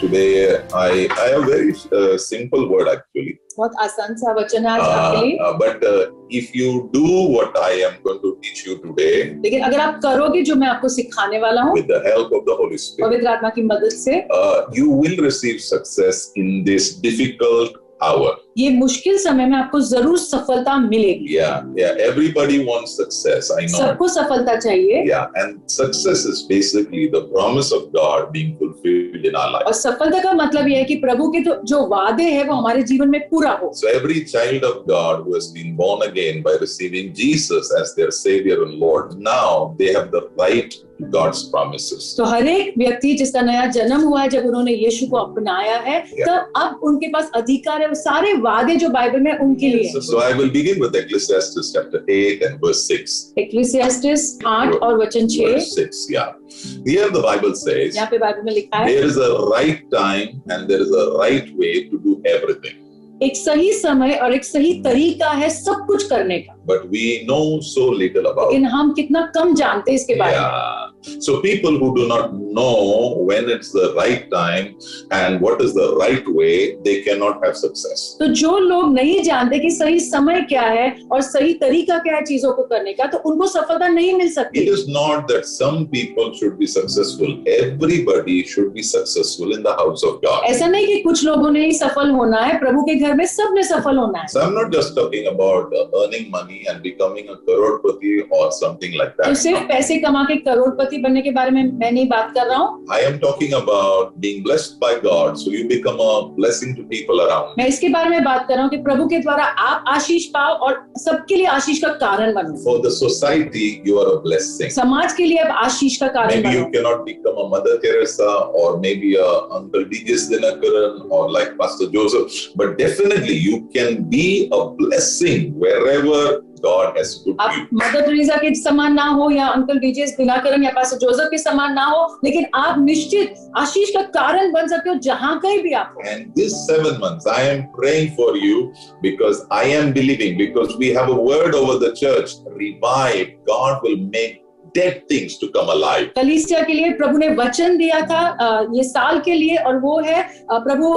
Today, I have very simple word actually. बहुत आसान सा वचन है आज आपके लिए। But if you do what I am going to teach you today, लेकिन अगर आप करोगे जो मैं आपको सिखाने वाला हूँ with the help of the Holy Spirit, पवित्र आत्मा की मदद से, you will receive success in this difficult hour. ये मुश्किल समय में आपको जरूर सफलता मिलेगी। Yeah. Everybody wants success. I know. सबको सफलता चाहिए। Yeah, and success is basically the promise of God being fulfilled in our life. और सफलता का मतलब यह है कि प्रभु के जो वादे हैं वो हमारे जीवन में पूरा हो। So every child of God who has been born again by receiving Jesus as their Savior and Lord, now they have the right to God's promises. तो हर एक व्यक्ति जिसका नया जन्म हुआ है, जब उन्होंने यीशु को अपनाया है, तब अब उनके पास अधिकार है वो सारे वादे जो बाइबल में उनके लिए। So I will begin with Ecclesiastes chapter 8 and verse 6. Ecclesiastes 8 और वचन 6। Verse 6, yeah. Here the Bible says, यहाँ पे बाइबल में लिखा है, there is a right time and there is a right way to do everything. एक सही समय और एक सही तरीका है सब कुछ करने का। But we know so little about it. लेकिन हम कितना कम जानते हैं इसके बारे में। Yeah. So people who do not know when it's the right time and what is the right way, they cannot have success. तो जो लोग नहीं जानते कि सही समय क्या है और सही तरीका क्या है चीजों को करने का, तो उनको सफलता नहीं मिल सकती। It is not that some people should be successful. Everybody should be successful in the house of God. ऐसा नहीं कि कुछ लोगों ने ही सफल होना है, प्रभु के घर में सबने सफल होना है। So I'm not just talking about earning money and becoming a crorepati or something like that. तो सिर्फ पैसे कमा के करोड़पति बनने के बारे में मैं नहीं बात कर रहा हूँ। I am talking about being blessed by God, so you become a blessing to people around. मैं इसके बारे में बात कर रहा हूँ कि प्रभु के द्वारा आप आशीष पाओ और सबके लिए आशीष का कारण बनो। For the society, you are a blessing. समाज के लिए आप आशीष का कारण Maybe बनो। you cannot become a Mother Teresa or maybe a Uncle D.J. Dinakaran or like Pastor Joseph, but definitely you can be a blessing wherever God has put आप you. Mother Teresa के समान ना हो या uncle DJ Dinakaran या pastor Joseph के समान ना हो, लेकिन आप निश्चित आशीष का कारण बन सकते हो जहां कहीं भी आप हो। And this 7 months, I am praying for you because I am believing, because we have a word over the church, revive. God will make dead things to come alive. कलीसिया के लिए प्रभु ने वचन दिया था ये साल के लिए, और वो है प्रभु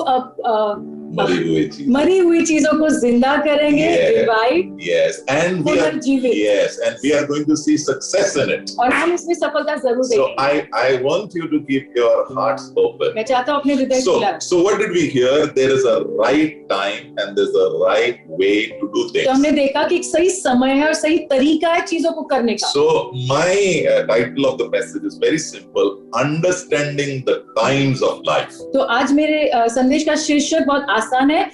मरी हुई चीजों को जिंदा करेंगे, revive. Yes, and we are going to see success in it. और हम इसमें सफलता जरूर So देखेंगे। I want you to keep your hearts open. मैं चाहता हूँ अपने हृदय खुला रखें। So what did we hear? There is a right time and there's a right way to do things. तो हमने देखा कि एक सही समय है और सही तरीका है चीजों को करने का। So my title of the message is very simple: understanding the times of life. तो आज मेरे संदेश का शीर्षक बहुत आसान है,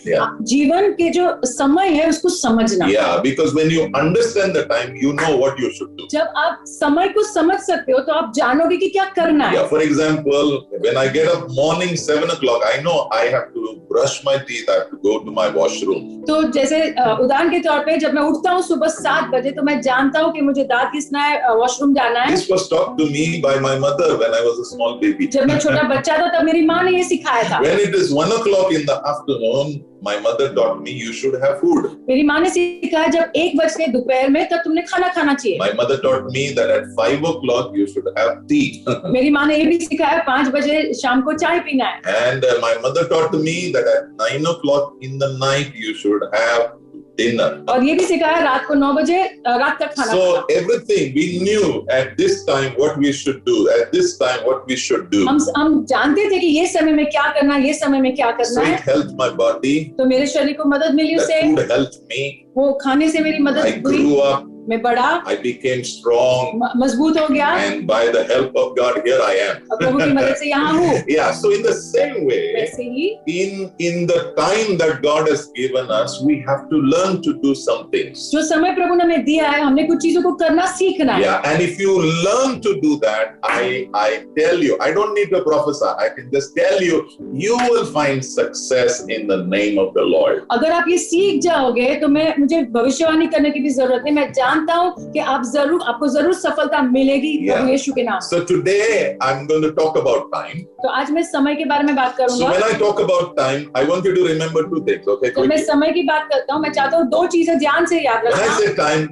जीवन के जो समय है उसको समझना। Yeah, because when you understand the time, you know what you should do. जब आप समय को समझ सकते हो तो आप जानोगे कि क्या करना है। Yeah, for example, when I get up morning 7 o'clock, I know I have to brush my teeth, I have to go to my washroom. तो जैसे उदाहरण के तौर पे जब मैं उठता हूँ सुबह 7 बजे, तो मैं जानता हूँ कि मुझे दांत घिसना है, वॉशरूम जाना है। This was taught to me by my mother when I was a small baby. जब मैं छोटा बच्चा था तब मेरी माँ ने ये सिखाया था। When it is 1 o'clock in the afternoon, my mother taught me you should have food. मेरी माँ ने सिखाया जब 1 बजे दोपहर में तब तुमने खाना खाना चाहिए। My mother taught me that at 5 o'clock you should have tea. मेरी माँ ने ये भी सिखाया 5 बजे शाम को चाय पीना है। And my mother taught me that at 9 o'clock in the night you should have dinner. और ये भी सिखाया रात को 9 बजे रात तक खाना। So everything we knew at this time what we should do, at this time what we should do. हम जानते थे कि ये समय में क्या करना है, ये समय में क्या करना So है। it helped my body. तो मेरे शरीर को मदद मिली उससे। That food helped me. वो खाने से मेरी I मदद हुई। grew up. मैं बढ़ा, I became strong. मजबूत हो गया, And by the help of God, here I am. और प्रभु की मदद से यहाँ हूँ। Yeah, so in the same way, वैसे ही in the time that God has given us, we have to learn to do some things. जो समय प्रभु ने हमें दिया है, हमने कुछ चीजों को करना सीखना है। Yeah, and if you learn to do that, I tell you, I don't need to prophesy. I can just tell you, you will find success in the name of the Lord. अगर आप ये सीख जाओगे तो मुझे भविष्यवाणी करने की भी जरूरत नहीं। मैं जानता हूँ कि आपको जरूर सफलता मिलेगी प्रभु यीशु के नाम। So today I'm going to talk about time. तो आज मैं समय के बारे में बात करूंगा। So when I talk about time, I want you to remember two things, okay? जब मैं समय की बात करता हूँ, मैं चाहता हूँ दो चीजें ध्यान से याद रखना। When I say time,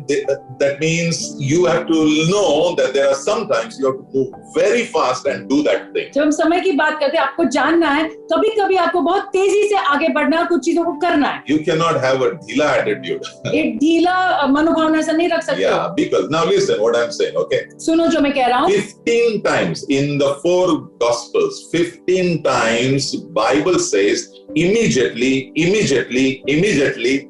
that means you have to know that there are some times you have to move very fast and do that thing. जब हम समय की बात करते हैं, आपको जानना है कभी-कभी आपको बहुत तेजी से आगे बढ़ना है, कुछ चीजों को करना है। You cannot have a ढीला attitude. एक ढीला मनोभावना से नहीं रख सकते। Yeah, because now listen what I'm saying, okay? सुनो जो मैं कह रहा हूँ। 15 times in the 4 Gospels, 15 times Bible says immediately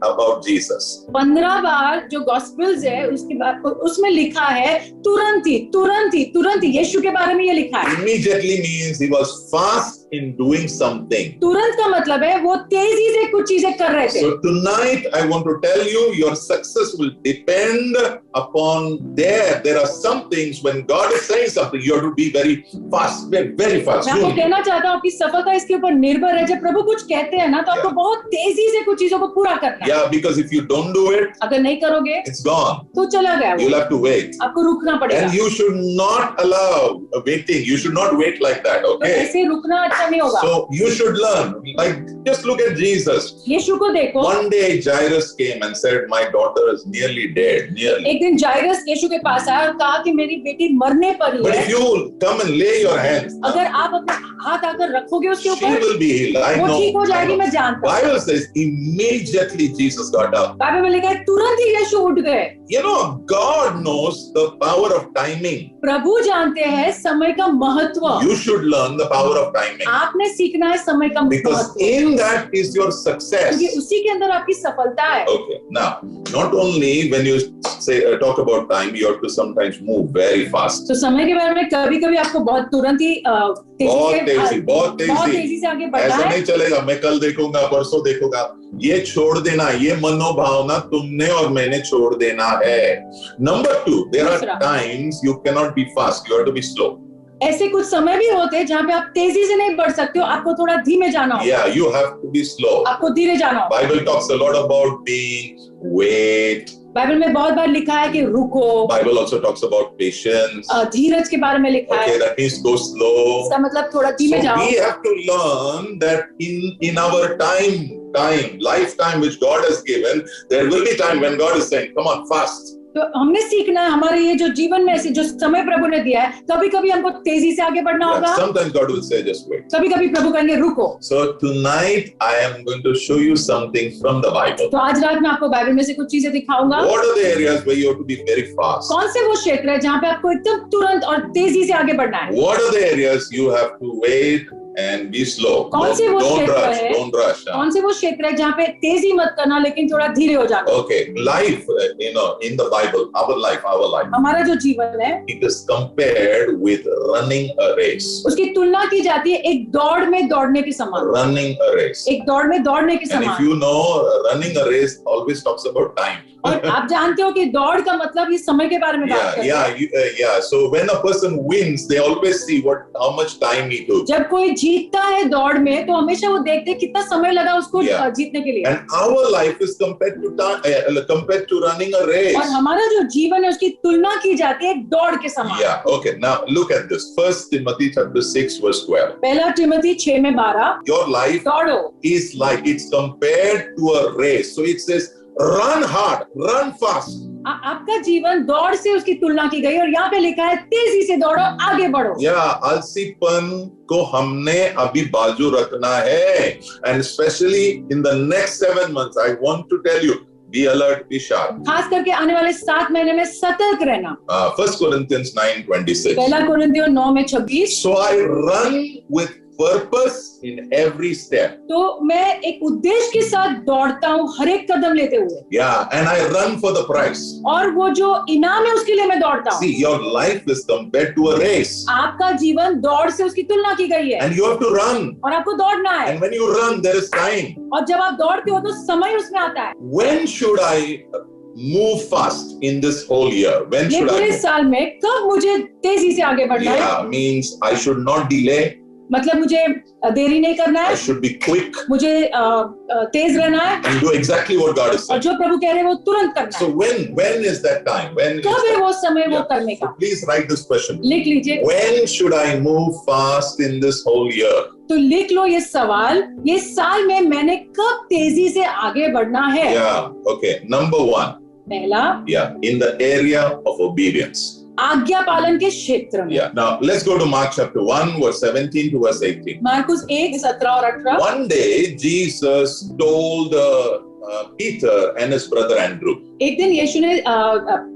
about Jesus. 15 बार जो गॉस्पेल्स है उसके बाद उसमें लिखा है तुरंत ही यीशु के बारे में ये लिखा है। Immediately means he was fast in doing something. तुरंत का मतलब है वो तेजी से कुछ चीजें कर रहे थे। So tonight I want to tell you your success will depend upon there are some things when God is saying something you have to be very fast. मैं आपको कहना चाहता हूँ आपकी सफलता इसके ऊपर निर्भर है। जब प्रभु कुछ कहते हैं ना तो आपको बहुत तेजी से कुछ चीजों को पूरा करना है। Yeah, because if you don't do it, अगर नहीं करोगे, it's gone. तो चला गया वो। You'll have to wait. आपको रुकना पड़ेगा। And you should not allow waiting. You should not wait like that, okay? ऐसे रुकना अच्छा नहीं होगा। So you should learn. Like just look at Jesus. यीशु को देखो। One day Jairus came and said, "My daughter is nearly dead." Nearly. एक दिन जायरस यीशु के पास आया और कहा कि मेरी बेटी मरने पर ही है। But if you come and lay your hands, अगर आप अपना हाथ आकर रखोगे उसके she ऊपर, will be healed. I know. वो ठीक हो जाएगी, मैं जानता हूँ। Bible says immediately Jesus got up. Bible में लिखा है तुरंत ही यीशु उठ गए। You know, God knows the power of timing. प्रभु जानते हैं समय का महत्व। You should learn the power of timing. आपने सीखना है समय का Because महत्व। in that is your success. क्योंकि उसी के अंदर आपकी सफलता है। Okay. Now, not only when you say talk about time, you have to sometimes move very fast. तो समय के बारे में कभी-कभी आपको बहुत तुरंत ही बहुत तेजी से आगे बढ़ना ऐसा है। नहीं चलेगा मैं कल देखूंगा परसों देखूंगा, ये छोड़ देना, ये मनोभावना तुमने और मैंने छोड़ देना है। Number 2, there are times you cannot be fast, you have to be slow. ऐसे कुछ समय भी होते हैं जहाँ पे आप तेजी से नहीं बढ़ सकते हो, आपको थोड़ा धीमे जाना होगा। Yeah, you have to be slow. आपको धीरे जाना होगा। Bible talks a lot about being, wait. Bible में बहुत बार लिखा है कि रुको। Bible also talks about patience. धीरज के बारे में लिखा है। Okay, that means go slow. इसका मतलब थोड़ा धीमे जाओ। So we have to learn that in our lifetime which God has given, there will be time when God is saying, "Come on, fast." तो हमने सीखना है हमारे ये जो जीवन में ऐसे जो समय प्रभु ने दिया है, कभी-कभी हमको तेजी से आगे बढ़ना होगा। Sometimes God will say, "Just wait." कभी-कभी प्रभु कहेंगे रुको। So tonight I am going to show you something from the Bible. तो आज रात मैं आपको बाइबल में से कुछ चीजें दिखाऊंगा। What are the areas where you have to be very fast? कौन से वो क्षेत्र है जहाँ पे आपको एकदम तुरंत और तेजी से आगे बढ़ना है? What are the areas you have to wait and be slow? कौन से वो क्षेत्र है? Don't rush. कौन से वो क्षेत्र है जहाँ पे तेजी मत करना लेकिन थोड़ा धीरे हो जाना? Okay, life, in the Bible, our life. हमारा जो जीवन है, it is compared with running a race. उसकी तुलना की जाती है एक दौड़ में दौड़ने के समान। Running a race. एक दौड़ में दौड़ने के And समान। if you know, running a race always talks about time. और आप जानते हो कि दौड़ का मतलब ये समय के बारे में बात करते हैं। Yeah. So when a person wins, they always see how much time he took. जब कोई जीतता है दौड़ में, तो हमेशा वो देखते हैं कितना समय लगा उसको जीतने के लिए। And our life is compared to running a race. और हमारा जो जीवन है उसकी तुलना की जाती है दौड़ के समान। Yeah. Okay. Now look at this. 1 Timothy chapter 6 verse 12. पहला तिमोथी 6:12। Your life दौड़ो is like it's compared to a race. So it says, run hard, run fast. आपका जीवन दौड़ से उसकी तुलना की गई और यहाँ पे लिखा है तेजी से दौड़ो, आगे बढ़ो। आलसीपन को हमने अभी बाजू रखना है, and especially in the next 7 months, I want to tell you, be alert, be sharp. खास करके आने वाले 7 महीने में सतर्क रहना। 1 Corinthians 9:26. पहला कोरिन्थियों 9:26। So I run with purpose in every step. तो मैं एक उद्देश्य के साथ दौड़ता हूँ हर एक कदम लेते हुए। Yeah, and I run for the prize. और वो जो इनाम है उसके लिए मैं दौड़ता हूँ। See, your life is compared to a race. आपका जीवन दौड़ से उसकी तुलना की गई है। And you have to run. और आपको दौड़ना है। And when you run, there is time. और जब आप दौड़ते हो तो समय उसमें आता है। When should I move fast in this whole year? When should I? पूरे साल में कब मुझे तेजी से आगे बढ़ना है? Yeah, means I should not delay. मतलब मुझे देरी नहीं करना I है, should be quick मुझे तेज रहना है, and do exactly what God is और saying. जो प्रभु कह रहे हैं वो तुरंत करना So है। when is that time? When is कब है that? वो समय वो Yeah. करने So का? please write this question. लिख लीजिए। When should I move fast in this whole year? तो लिख लो ये सवाल, ये साल में मैंने कब तेजी से आगे बढ़ना है? Yeah. Okay. Number one. पहला, Yeah. In the area of obedience. आज्ञा पालन के क्षेत्र में। Yeah. Now let's go to Mark chapter 1, verse 17 to verse 18. Marcus 1, 17 और 18। One day Jesus told Peter and his brother Andrew, एक दिन यीशु ने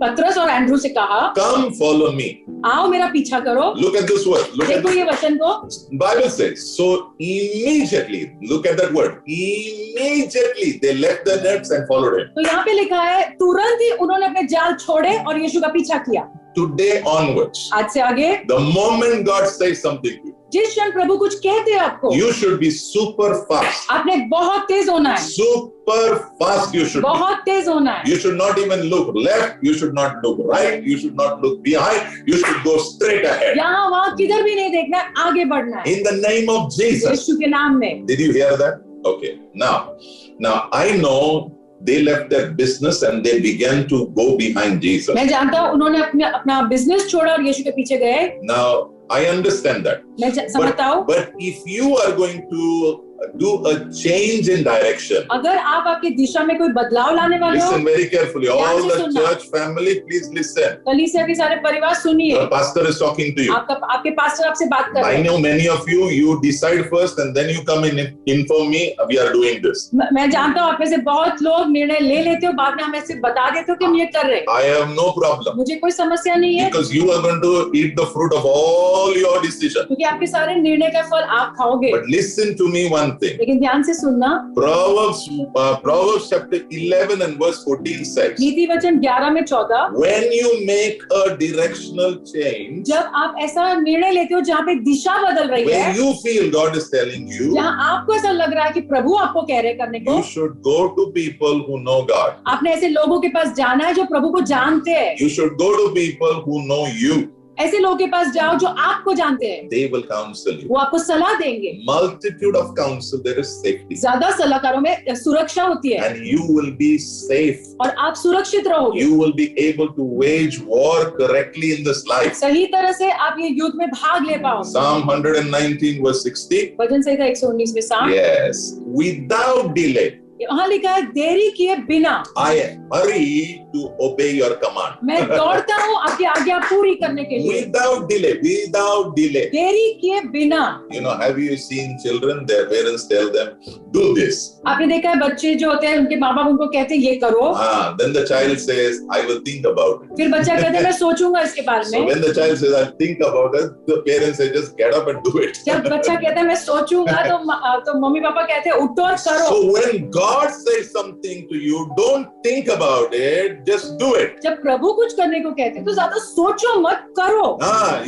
पतरस और एंड्रू से कहा, come follow me. आओ मेरा पीछा करो। Look at this word. Look at देखो ये वचन को। Bible says, so immediately, look at that word, immediately they left their nets and followed him. तो यहाँ पे लिखा है, तुरंत ही उन्होंने अपने जाल छोड़े और यीशु का पीछा किया। Today onwards, आज से आगे, the moment God says something to you, जिस क्षण प्रभु कुछ कहते हैं आपको, you should be super fast. आपने बहुत तेज होना है। Super fast you should be. बहुत तेज होना है। You should not even look left, you should not look right, you should not look behind, you should go straight ahead. यहाँ वहाँ किधर भी नहीं देखना है, आगे बढ़ना है। In the name of Jesus. यीशु के नाम में। Did you hear that? Okay. Now I know they left their business and they began to go behind Jesus. मैं जानता हूँ उन्होंने अपना बिजनेस छोड़ा और यीशु के पीछे गए। Now I understand that. मैं समझता हूँ। But if you are going to do a change in direction, अगर आप आपकी दिशा में कोई बदलाव लाने वाले हो, listen very carefully. All the सुनना। church family, please listen. कलीसिया के सारे परिवार सुनिए। Your pastor is talking to you. आपके पास्टर आपसे बात कर रहे I हैं। know many of you decide first and then you come and inform me we are doing this. मैं जानता हूँ आप में से बहुत लोग निर्णय ले लेते हो, बाद में हमें सिर्फ बता देते हो कि हम ये कर रहे हैं। I have no problem. मुझे कोई समस्या नहीं है, Because you are going to eat the fruit of all your decisions. क्योंकि आपके सारे निर्णय का फल आप खाओगे। But listen to me one thing. लेकिन ध्यान से सुनना, Proverbs chapter 11 and verse 14 says, नीति वचन 11 में 14, when you make a directional change, जब आप ऐसा निर्णय लेते हो जहाँ पे दिशा बदल रही where है, you feel God is telling you, जहाँ आपको ऐसा लग रहा है कि प्रभु आपको कह रहे करने को, you should go to people who know God. आपने ऐसे लोगों के पास जाना है जो प्रभु को जानते हैं। You should go to people who know you. ऐसे लोगों के पास जाओ जो आपको जानते हैं, They will counsel you. वो आपको सलाह देंगे। Multitude of counsel, there is safety. ज्यादा सलाहकारों में सुरक्षा होती है And you will be safe. और आप सुरक्षित रहोगे। You will be able to wage war correctly in this life. सही तरह से आप ये युद्ध में भाग ले पाओगे। Psalm 119 verse 60. वचन संहिता 119 में साम, Yes. Without delay, वहाँ लिखा है, देरी किए बिना I hurry to obey your command. मैं दौड़ता हूँ आपकी आज्ञा पूरी करने के लिए। Without delay, without delay. देरी किए बिना। You know, have you seen children, their parents tell them, do this. आपने देखा है बच्चे जो होते हैं उनके माँ बाप उनको कहते हैं ये करो, Then the child says, I will think about it. फिर बच्चा कहता है मैं सोचूंगा इसके बारे So में। when the child says, I'll think about it, the parents say, just get up and do it. जब बच्चा कहता है मैं सोचूंगा तो मम्मी पापा कहते हैं उठो और करो। So when God says something to you, don't think about it, just do it. जब प्रभु कुछ करने को कहते हैं तो ज्यादा सोचो मत, करो।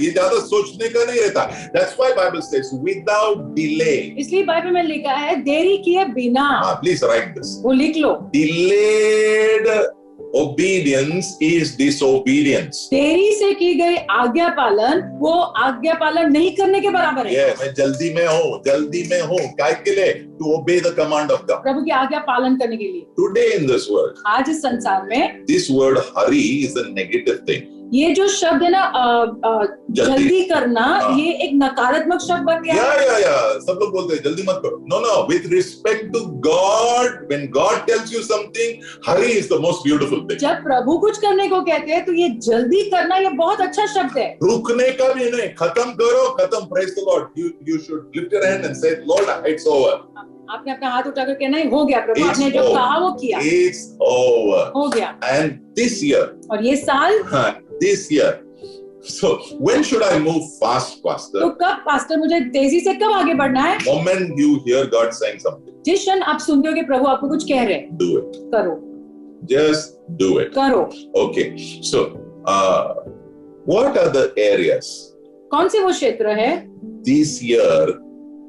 ये ज्यादा सोचने का नहीं रहता. That's why Bible says without delay. इसलिए बाइबल में लिखा है देरी किए बिना। Please write this. वो लिख लो। Delayed obedience is disobedience. देरी से की गई आज्ञा पालन वो आज्ञा पालन नहीं करने के बराबर है। मैं जल्दी में हूँ काय के लिए? To obey the command of God. प्रभु की आज्ञा पालन करने के लिए। Today in this world, आज इस संसार में this word hurry is a negative thing. ये जो शब्द है ना जल्दी करना, ये एक नकारात्मक शब्द बन गया है। या सब लोग बोलते हैं जल्दी मत करो. No, with respect to God, when God tells you something, hurry is the most beautiful thing. जब प्रभु कुछ करने को कहते हैं तो ये जल्दी करना ये बहुत अच्छा शब्द है। रुकने का भी नहीं, खत्म करो, खत्म. Praise the Lord. You should lift your hand and say, Lord, it's over. आपने अपना हाथ उठाकर कहना है हो गया प्रभु, आपने जो कहा वो किया। It's over. हो गया। And this year, और ये साल, this year. So when should I move fast, Pastor? तो कब पास्टर मुझे तेजी से कब आगे बढ़ना है? Moment you hear God saying something. जिस क्षण आप सुनते हो कि प्रभु आपको कुछ कह रहे हैं, Do it. करो। Just do it. करो। Okay. So what are the areas? कौन से वो क्षेत्र है? This year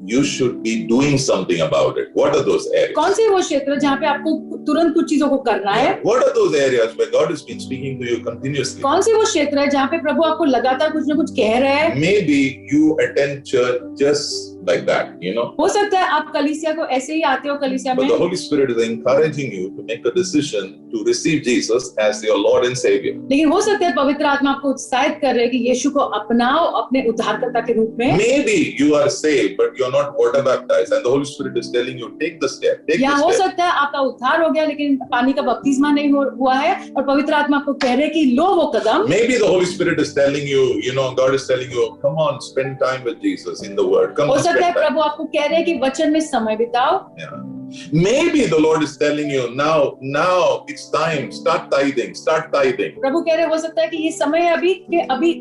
you should be doing something about it. What are those areas? कौन से वो क्षेत्र जहाँ पे आपको तुरंत कुछ चीजों को करना है? What are those areas where God has been speaking to you continuously? कौन से वो क्षेत्र है जहाँ पे प्रभु आपको लगातार कुछ न कुछ कह रहे हैं? Maybe you attend church just like that, you know. हो सकता है आप कलीसिया को ऐसे ही आते हो कलीसिया में. But the Holy Spirit is encouraging you to make a decision to receive Jesus as your Lord and Savior. लेकिन हो सकता है पवित्र आत्मा आपको उत्साहित कर रहे हैं कि यीशु को अपनाओ अपने उद्धारकर्ता के रूप में. Maybe you are saved but you're not water baptized and the Holy Spirit is telling you take the step. या हो सकता है आपका उद्धार हो गया लेकिन पानी का बपतिस्मा नहीं हुआ है और पवित्र आत्मा आपको कह रहे हैं कि लो वो कदम. Maybe the Holy Spirit is telling you, you know, God is telling you, come on, spend time with Jesus in the Word. Come on, हो सकता है प्रभु आपको कह रहे हैं कि वचन में समय बिताओ. Maybe the Lord is telling you now it's time, start tithing. प्रभु कह रहे हो सकता है कि ये समय है अभी कि अभी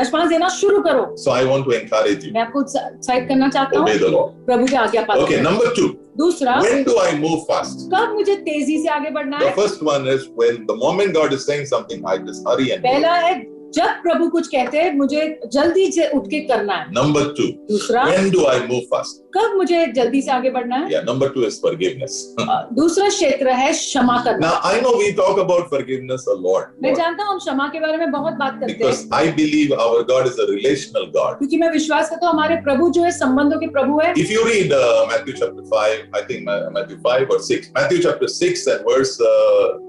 दशमांश देना शुरू करो. So I want to encourage you. मैं आपको उत्साहित करना चाहता हूँ. Obey the Lord. प्रभु के आज्ञा पालन. Okay, number 2. दूसरा, when do I move fast? कब मुझे तेजी से आगे बढ़ना है? The first one is when the moment God is saying something, I just hurry and पहला है जब प्रभु कुछ कहते हैं मुझे जल्दी से उठ के करना है. Number 2. दूसरा, when do I move fast? कब मुझे जल्दी से आगे बढ़ना है? Yeah, number 2 is forgiveness. दूसरा क्षेत्र है क्षमा करना. Now I know we talk about forgiveness a lot. मैं जानता हूँ हम क्षमा के बारे में बहुत बात करते हैं. Because I believe our God is a relational God. क्योंकि मैं विश्वास करता हूँ हमारे प्रभु जो है संबंधों के प्रभु है. If you read Matthew chapter 5, I think Matthew 5 or 6, Matthew chapter 6 and verse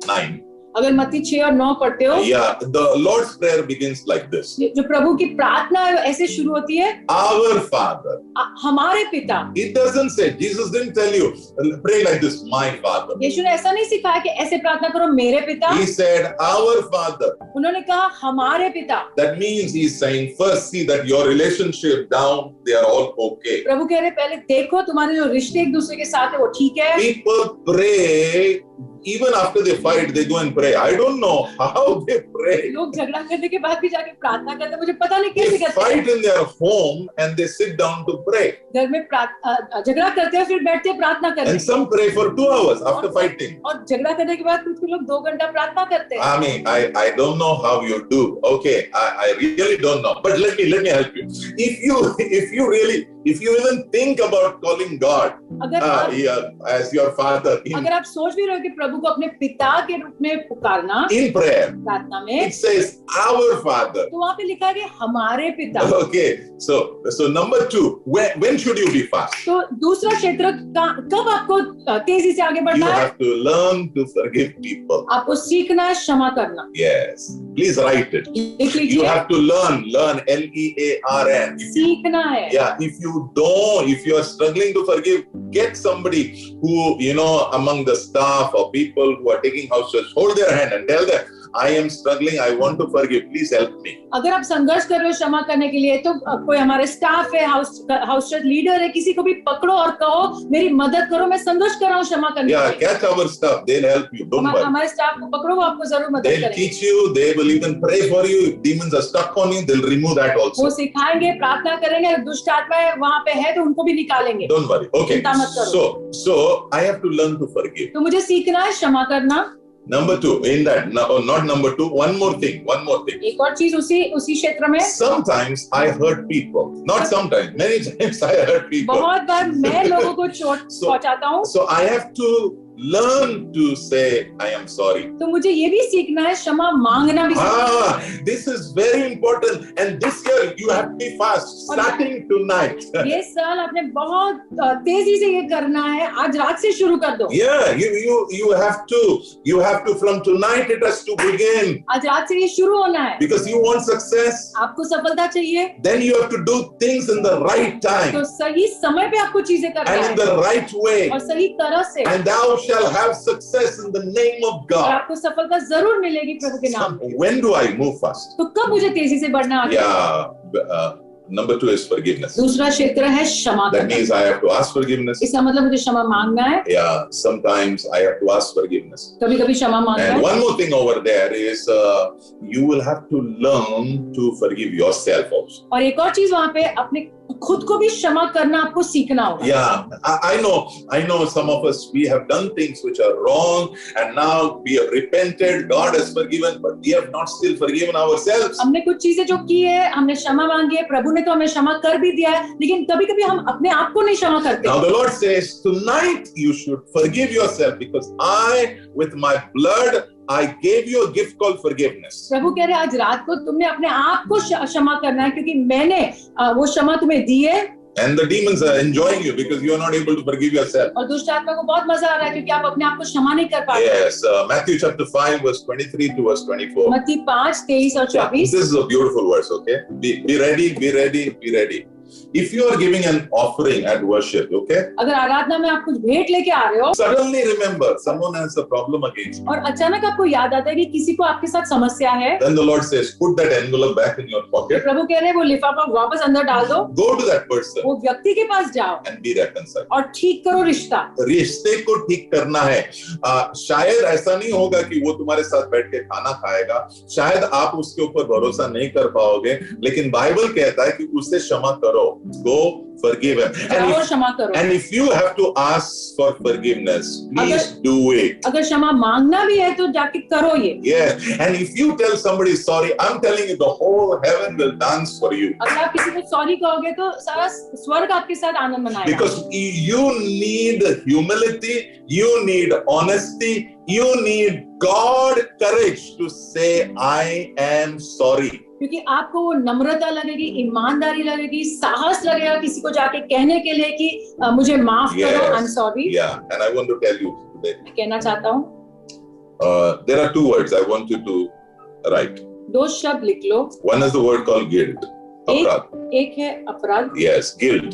9. अगर मत्ती 6 और 9 पढ़ते हो, yeah, the Lord's prayer begins like this. जो प्रभु की प्रार्थना है ऐसे शुरू होती है, Our Father. हमारे पिता. It doesn't say, Jesus didn't tell you pray like this, my Father. यीशु ने ऐसा नहीं सिखाया कि ऐसे प्रार्थना करो मेरे पिता. He said our Father. उन्होंने कहा हमारे पिता. That means he's saying first see that your relationship down they are all okay. प्रभु कह रहे पहले देखो तुम्हारे जो रिश्ते एक दूसरे के साथ है वो ठीक है. People pray. Even after they fight, they go and pray. I don't know how they pray. लोग झगड़ा करने के बाद भी जाके प्रार्थना करते हैं. मुझे पता नहीं कैसे करते हैं. They fight in their home and they sit down to pray. घर में झगड़ा करते हैं फिर बैठते हैं प्रार्थना करने. And some pray for 2 hours after fighting. और झगड़ा करने के बाद कुछ लोग 2 घंटा प्रार्थना करते हैं. I mean, I don't know how you do. Okay, I really don't know. But let me help you. If you even think about calling God as your Father. अगर आप सोच भी रहे हो कि प्रभु को अपने पिता के रूप में पुकारना in prayer, प्रार्थना में, it says our Father. तो वहाँ पे लिखा है कि हमारे पिता. Okay, so number 2, when should you be fast? तो दूसरा क्षेत्र कब आपको तेजी से आगे बढ़ना है? You have to learn to forgive people. आपको सीखना है क्षमा करना. Yes, please write it. लिख लीजिए. You have to learn LEARN. सीखना है. Yeah, if you are struggling to forgive, get somebody who, among the staff or people who are taking house church, hold their hand and tell them, I am struggling, I want to forgive, please help me. अगर आप संघर्ष कर रहे हो क्षमा करने के लिए तो कोई हमारे स्टाफ है, हाउस चर्च लीडर है, किसी को भी पकड़ो और कहो मेरी मदद करो, मैं संघर्ष कर रहा हूँ क्षमा करने के लिए. Yeah, catch our staff, they'll help you. Don't worry. हमारे स्टाफ को पकड़ो, वो आपको जरूर मदद करेंगे. They'll teach you, they will even pray for you. If demons are stuck on you, they'll remove that also. वो सिखाएंगे, प्रार्थना करेंगे, दुष्ट आत्माएं वहाँ पे है तो उनको भी निकालेंगे. Don't worry. Okay. So I have to learn to forgive. तो मुझे सीखना है क्षमा करना. Number 2, in that, no, not number 2, one more thing. एक और चीज उसी क्षेत्र में. Sometimes I hurt people. Not sometimes, many times I hurt people. बहुत बार मैं लोगों को चोट पहुंचाता हूँ. So I have to learn to say I am sorry. तो मुझे ये भी सीखना है क्षमा मांगना भी. This is very important and this year you have to be fast starting tonight. ये साल आपने बहुत तेजी से ये करना है. आज रात से शुरू कर दो. Yeah, you have to from tonight it has to begin. आज रात से ये शुरू होना है. Because you want success. आपको सफलता चाहिए. Then you have to do things in the right time. तो सही समय पे आपको चीजें करना है. And in the right way. और सही तरह से. And thou shall have success in the name of God. आपको सफलता जरूर मिलेगी प्रभु के नाम में. When do I move fast? तो कब मुझे तेजी से बढ़ना है? Yeah, number 2 is forgiveness. दूसरा क्षेत्र है क्षमा करना. That means I have to ask forgiveness. इसका मतलब मुझे क्षमा मांगना है. Yeah, sometimes I have to ask forgiveness. कभी-कभी क्षमा मांगना है. And one more thing over there is you will have to learn to forgive yourself also. और एक और चीज वहाँ पे अपने खुद को भी क्षमा करना आपको सीखना होगा. Yeah, I know some of us, we have done things which are wrong and now we have repented, God has forgiven, but we have not still forgiven ourselves. हमने कुछ चीजें जो की है, हमने क्षमा मांगी है, प्रभु ने तो हमें क्षमा कर भी दिया है, लेकिन कभी-कभी हम अपने आप को नहीं क्षमा करते. Now the Lord says, tonight you should forgive yourself because I, with my blood, I gave you a gift called forgiveness. प्रभु कह रहे हैं आज रात को तुमने अपने आप को क्षमा करना है क्योंकि मैंने वो क्षमा तुम्हें दी है. And the demons are enjoying you because you are not able to forgive yourself. और दुष्ट आत्मा को बहुत मजा आ रहा है क्योंकि आप अपने आप को क्षमा नहीं कर पा रहे. Yes, Matthew chapter 5 verse 23 to verse 24. मत्ती 5, 23 और 24. This is a beautiful verse, okay? Be ready, be ready, be ready. If you are giving an offering at worship, okay? अगर आराधना में आप कुछ भेंट लेके आ रहे हो, suddenly remember someone has a problem against you. और अचानक आपको याद आता है कि किसी को आपके साथ समस्या है. Then the Lord says, put that envelope back in your pocket. प्रभु कह रहे हैं वो लिफाफा वापस अंदर डाल दो. Go to that person. वो व्यक्ति के पास जाओ. And be reconciled. और ठीक करो रिश्ता. रिश्ते को ठीक करना है. शायद ऐसा नहीं होगा कि वो तुम्हारे साथ बैठ के खाना खाएगा. शायद आप उसके ऊपर भरोसा नहीं कर पाओगे. लेकिन बाइबल कहता है कि उससे क्षमा करो. Go forgive him. And if you have to ask for forgiveness, please do it. अगर क्षमा मांगना भी है तो जाके करो ये. Yes. And if you tell somebody sorry, I'm telling you, the whole heaven will dance for you. अगर आप किसी को सॉरी कहोगे तो सारा स्वर्ग आपके साथ आनंद मनाएगा. Because you need humility, you need honesty, you need God courage to say I am sorry. क्योंकि आपको वो नम्रता लगेगी, ईमानदारी लगेगी, साहस लगेगा किसी को जाके कहने के लिए कि मुझे माफ करो, I'm sorry. Yeah, and I want to tell you today. कहना चाहता हूँ. There are two words I want you to write. दो शब्द लिख लो. One is the word called guilt. एक है अपराध. Yes, guilt.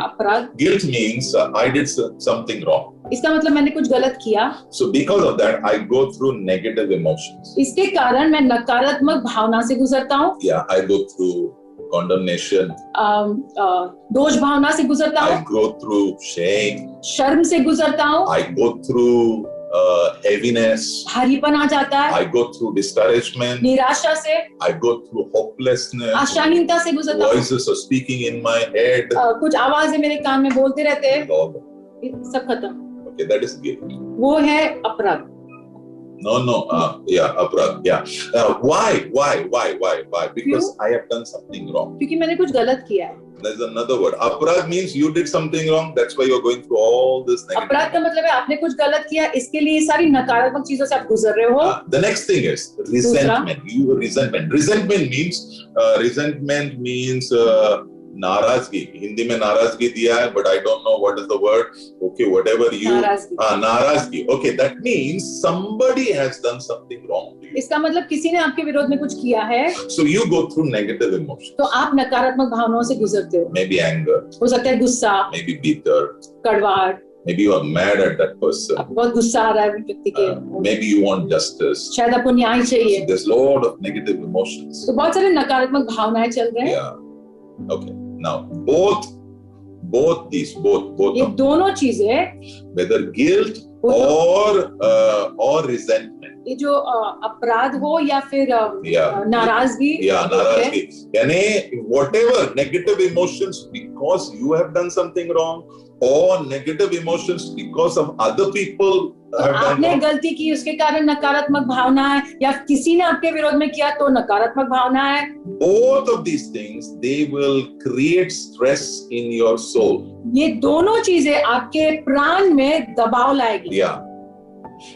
अपराध. Guilt means I did something wrong. इसका मतलब मैंने कुछ गलत किया. So because of that, I go through negative emotions. इसके कारण मैं नकारात्मक भावना से गुजरता हूँ. Yeah, I go through condemnation. दोष भावना से गुजरता हूँ. I go through shame. शर्म से गुजरता हूँ. I go through heaviness. भारीपन आ जाता है. I go through discouragement. निराशा से. I go through hopelessness. आशाहीनता से गुजरता हूँ. Voices are speaking in my head. कुछ आवाजें मेरे कान में बोलते रहते हैं. सब खत्म. Okay, that is guilt. वो है अपराध. No, अपराध. Yeah. Why? Because I have done something wrong. क्योंकि मैंने कुछ गलत किया है. There's another word. अपराध means you did something wrong. That's why you're going through all this negative. अपराध का मतलब है आपने कुछ गलत किया, इसके लिए सारी नकारात्मक चीजों से आप गुजर रहे हो. The next thing is resentment. Resentment means नाराजगी. हिंदी में नाराजगी दिया है, but I don't know what is the word. Okay, whatever you. नाराजगी. Okay, that means somebody has done something wrong to you. इसका मतलब किसी ने आपके विरोध में कुछ किया है. So you go through negative emotions. तो आप नकारात्मक भावनाओं से गुजरते हो. Maybe anger. हो सकता है गुस्सा. Maybe bitter. कड़वाहट. Maybe you are mad at that person. बहुत गुस्सा आ रहा है व्यक्ति के. Maybe you want justice. शायद आपको न्याय चाहिए. So there's a lot of negative emotions. तो बहुत सारे नकारात्मक भावनाएं चल रहे हैं. Yeah. Okay. Now both these ये दोनों चीजें, whether guilt or resentment, ये जो अपराध हो या फिर नाराजगी, यानी whatever negative emotions because you have done something wrong or negative emotions because of other people आपने गलती की उसके कारण नकारात्मक भावना है, या किसी ने आपके विरोध में किया तो नकारात्मक भावना है. Both of these things they will create stress in your soul. ये दोनों चीजें आपके प्राण में दबाव लाएगी. Yeah.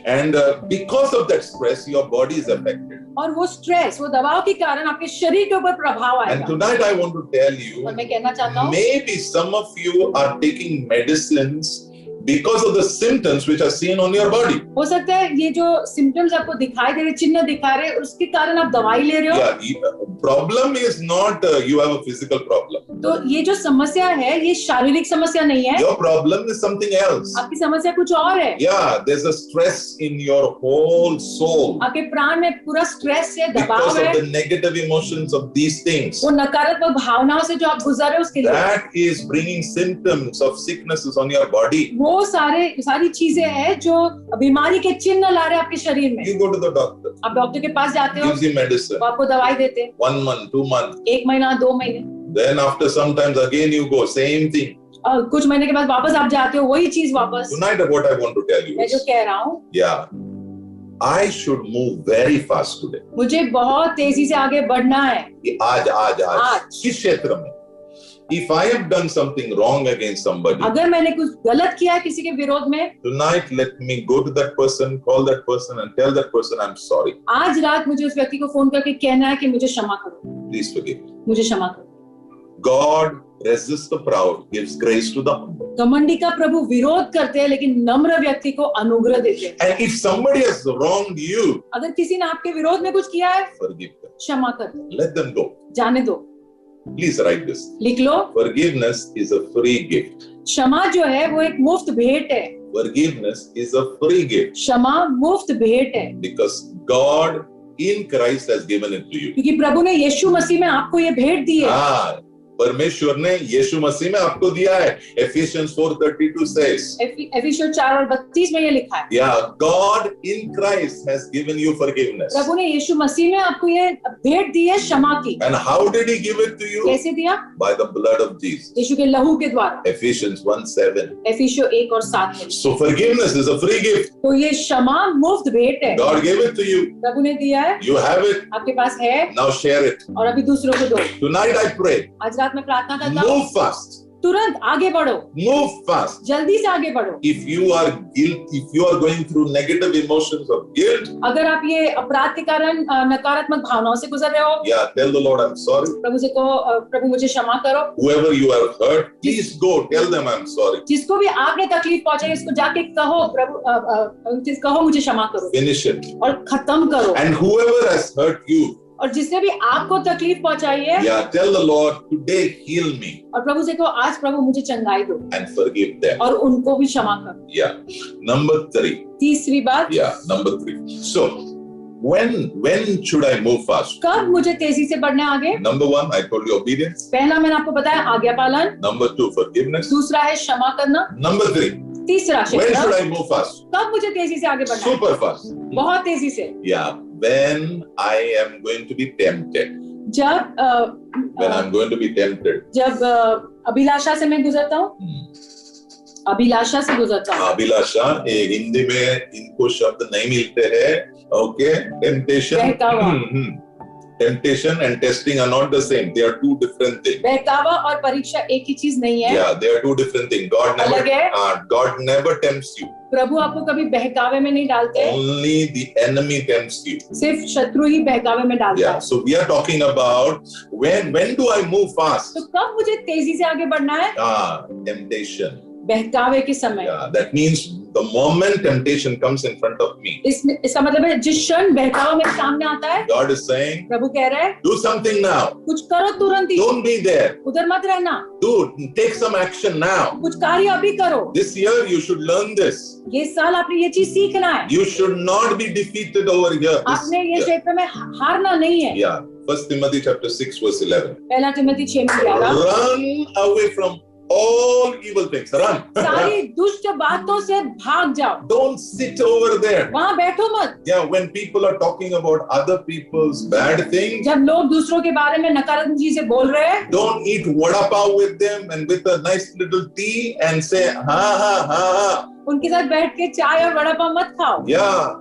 And because of that stress your body is affected. और वो स्ट्रेस, वो दबाव के कारण आपके शरीर के ऊपर प्रभाव आएगा. And tonight I want to tell you, और मैं कहना चाहता हूँ, maybe some of you are taking medicines because of the symptoms which are seen on your body. हो सकता है ये जो symptoms आपको दिखाई दे रहे, चिन्ह दिखा रहे, उसके कारण आप दवाई ले रहे हो. Yeah, problem is not you have a physical problem. तो ये जो समस्या है ये शारीरिक समस्या नहीं है. Your problem is something else. आपकी समस्या कुछ और है. Yeah, there's a stress in your whole soul. आपके प्राण में पूरा स्ट्रेस है, दबाव है. Because of the negative emotions of these things. वो नकारात्मक भावनाओं से जो आप गुजर रहे हो उसके लिए. That is bringing symptoms of sicknesses on your body. वो सारी चीजें हैं जो बीमारी के चिन्ह ला रहे हैं आपके शरीर में. You go to the doctor. आप डॉक्टर के पास जाते हो. Gives you medicine. वो आपको दवाई देते हैं. 1 month, 2 months. 1 महीना, 2 महीने. Then after some times again you go, same thing. कुछ महीने के बाद वापस आप जाते हो, वही चीज वापस. Tonight what I want to tell you मैं जो is, कह रहा हूँ, yeah, I should move very fast today. मुझे बहुत तेजी से आगे बढ़ना है. आज किस क्षेत्र में? If I have done something wrong against somebody, अगर मैंने कुछ गलत किया है किसी के विरोध में, tonight let me go to that person, call that person and tell that person I'm sorry. आज रात मुझे उस व्यक्ति को फोन करके कहना है कि मुझे क्षमा करो. Please forgive. मुझे क्षमा करो. God resists the proud, gives grace to the humble. घमंडी का प्रभु विरोध करते हैं लेकिन नम्र व्यक्ति को अनुग्रह देते हैं. And if somebody has wronged you, अगर किसी ने आपके विरोध में कुछ किया है, forgive them. क्षमा कर दो. Let them go. जाने दो. Please write this. लिख लो. Forgiveness is a free gift. क्षमा जो है वो एक मुफ्त भेंट है. Forgiveness is a free gift. क्षमा मुफ्त भेंट है. Because God in Christ has given it to you. क्योंकि प्रभु ने यीशु मसीह में आपको ये भेंट दी है. परमेश्वर ने यीशु मसीह में आपको दिया है. Ephesians 4:32 says. एफिसियों 4:32 में ये लिखा है. Yeah, God in Christ has given you forgiveness. प्रभु ने यीशु मसीह में आपको ये भेंट दी है क्षमा की. And how did He give it to you? कैसे दिया? By the blood of Jesus. यीशु के लहू के द्वारा. Ephesians 1:7. एफिसियों 1 और 7 में. So forgiveness is a free gift. तो ये क्षमा मुफ्त भेंट है. God gave it to you. प्रभु ने दिया है. You have it. आपके पास है. Now share it. और अभी दूसरों को दो. Tonight I pray. आज रात में प्रार्थना करता हूँ. Move fast. तुरंत आगे बढ़ो. Move fast. जल्दी से आगे बढ़ो. If you are guilt, if you are going through negative emotions of guilt, अगर आप ये अपराध के कारण नकारात्मक भावनाओं से गुजर रहे हो, yeah, tell the Lord I'm sorry. प्रभु से कहो, प्रभु मुझे क्षमा करो. Whoever you have hurt, please go tell them I'm sorry. जिसको भी आपने तकलीफ पहुंचाई उसको जाके कहो, प्रभु कहो मुझे क्षमा करो. Finish it. और खत्म करो. And whoever has hurt you, और जिसने भी आपको तकलीफ पहुंचाई है, yeah, tell the Lord today heal me. और प्रभु से कहो आज प्रभु मुझे चंगाई दो. And forgive them. और उनको भी क्षमा करो. Yeah. Number 3. तीसरी बात. Yeah, number 3. So when should I move fast? कब मुझे तेजी से बढ़ना है आगे? Number 1, I told you obedience. पहला मैंने आपको बताया आज्ञा पालन. Number 2, forgiveness. दूसरा है क्षमा करना. Number 3. तीसरा When should I move fast? कब मुझे तेजी से आगे बढ़ना है? Super fast. बहुत तेजी से. Yeah, when I am going to be tempted. जब When I'm going to be tempted. जब अभिलाषा से मैं गुजरता हूँ. अभिलाषा से गुजरता हूँ. अभिलाषा हिंदी में इनको शब्द नहीं मिलते हैं. Okay, temptation. Temptation and testing are not the same. They are two different things. बहकावा और परीक्षा एक ही चीज नहीं है. Yeah, they are two different things. God never tempts you. प्रभु आपको कभी बहकावे में नहीं डालते. Only the enemy tempts you. सिर्फ शत्रु ही बहकावे में डालता है. Yeah, so we are talking about when do I move fast? तो कब मुझे तेजी से आगे बढ़ना है? Temptation. बहकावे के समय. Yeah, that means the moment temptation comes in front of me. इसका मतलब है जिस क्षण बहकावा मेरे सामने आता है. God is saying. प्रभु कह रहे हैं. Do something now. कुछ करो तुरंत ही. Don't be there. उधर मत रहना. Do take some action now. कुछ कार्य अभी करो. This year you should learn this. ये साल आपने ये चीज सीखना है. You should not be defeated over here. आपने ये क्षेत्र में हारना नहीं है. Yeah. 1 Timothy chapter 6 verse 11. पहला Timothy 6:11. Run away from all evil things. Run. सारी दुष्ट बातों से भाग जाओ. Don't sit over there. वहाँ बैठो मत. Yeah, when people are talking about other people's bad things, जब लोग दूसरों के बारे में नकारात्मक चीजें बोल रहे हैं, don't eat vada pav with them and with a nice little tea and say ha. उनके साथ बैठ के चाय और वड़ा पाव मत खाओ. Yeah.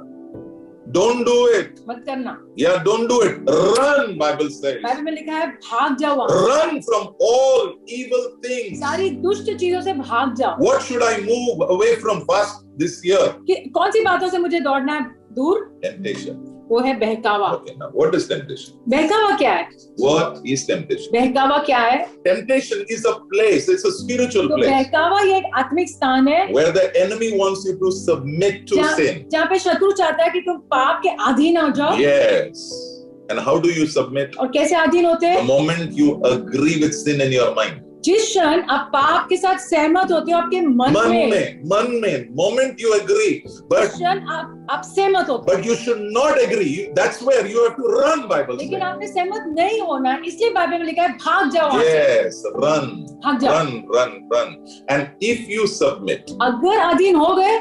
Don't do it. मत करना. Yeah, don't do it. Run, Bible says. Bible में लिखा है भाग जाओ. Run from all evil things. सारी दुष्ट चीजों से भाग जाओ. What should I move away from fast this year? कौन सी बातों से मुझे दौड़ना है दूर? Temptation. वो है बहकावा. Okay, now what is temptation? बहकावा क्या है? What is temptation? बहकावा क्या है? Temptation is a place. It's a spiritual तो place. बहकावा ये एक आत्मिक स्थान है. Where the enemy wants you to submit to sin. जहाँ पे शत्रु चाहता है कि तुम पाप के अधीन हो जाओ. Yes. And how do you submit? और कैसे अधीन होते हैं? The moment you agree with sin in your mind. जिस क्षण आप पाप के साथ सहमत होते हो आपके मन में moment you agree, but क्षण आप सहमत होते हो. But you should not agree. That's where you have to run. Bible says. लेकिन आपने सहमत नहीं होना, इसलिए बाइबल में लिखा है भाग जाओ. Yes, run. भाग जाओ. Run. And if you submit, अगर अधीन हो गए,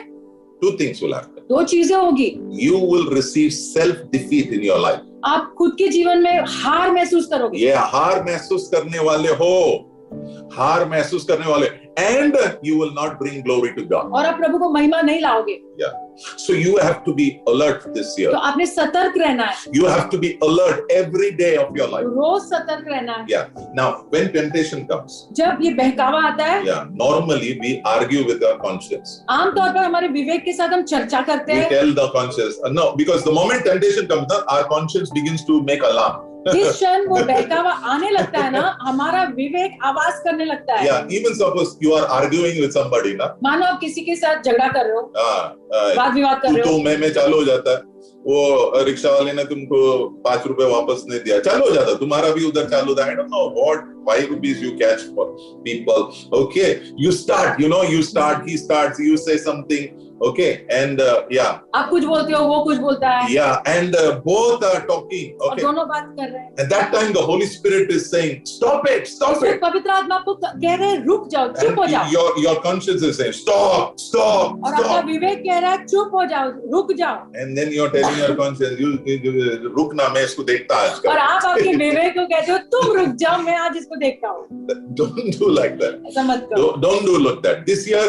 two things will happen. दो चीजें होगी. You will receive self defeat in your life. आप खुद के जीवन में हार महसूस करोगे। ये हार महसूस करने वाले हो, हार महसूस करने वाले, and you will not bring glory to God. और आप प्रभु को महिमा नहीं लाओगे। Yeah. So you have to be alert this year. तो आपने सतर्क रहना है। You have to be alert every day of your life. रोज सतर्क रहना है। Yeah. Now, when temptation comes, जब ये बहकावा आता है, yeah, normally we argue with our conscience. आमतौर पर हमारे विवेक के साथ हम चर्चा करते हैं। We tell the conscience, no, because the moment temptation comes, our conscience begins to make alarm. जिस क्षण वो बहकावा आने लगता है ना, हमारा विवेक आवाज करने लगता है। Yeah, even suppose you are arguing with somebody, ना? मानो आप किसी के साथ झगड़ा कर रहे हो, वाद विवाद कर रहे हो, तो मैं चालू हो जाता है, वो रिक्शा वाले ने तुमको 5 रुपए वापस नहीं दिया, चालू हो जाता, तुम्हारा भी उधर चालू था। I don't know what 5 rupees you catch for people. Okay, you start, he starts, you say something. Okay, and yeah. आप कुछ बोलते हो, वो कुछ बोलता है. Yeah, and both are talking. Okay. और दोनों बात कर रहे हैं. At that time, the Holy Spirit is saying, "Stop it, stop it." पवित्र आत्मा आपको कह रहे हैं, रुक जाओ, चुप हो जाओ. Your conscience is saying, "Stop, stop, और आपका विवेक कह रहा है, चुप हो जाओ, रुक जाओ. And then you're telling your conscience, "You रुक ना, मैं इसको देखता आज का." और आप आपके विवेक को कहते हो, तुम रुक जाओ, मैं आज इसको देखता हूँ. Don't do like that. ऐसा मत करो. Don't do like that. This year,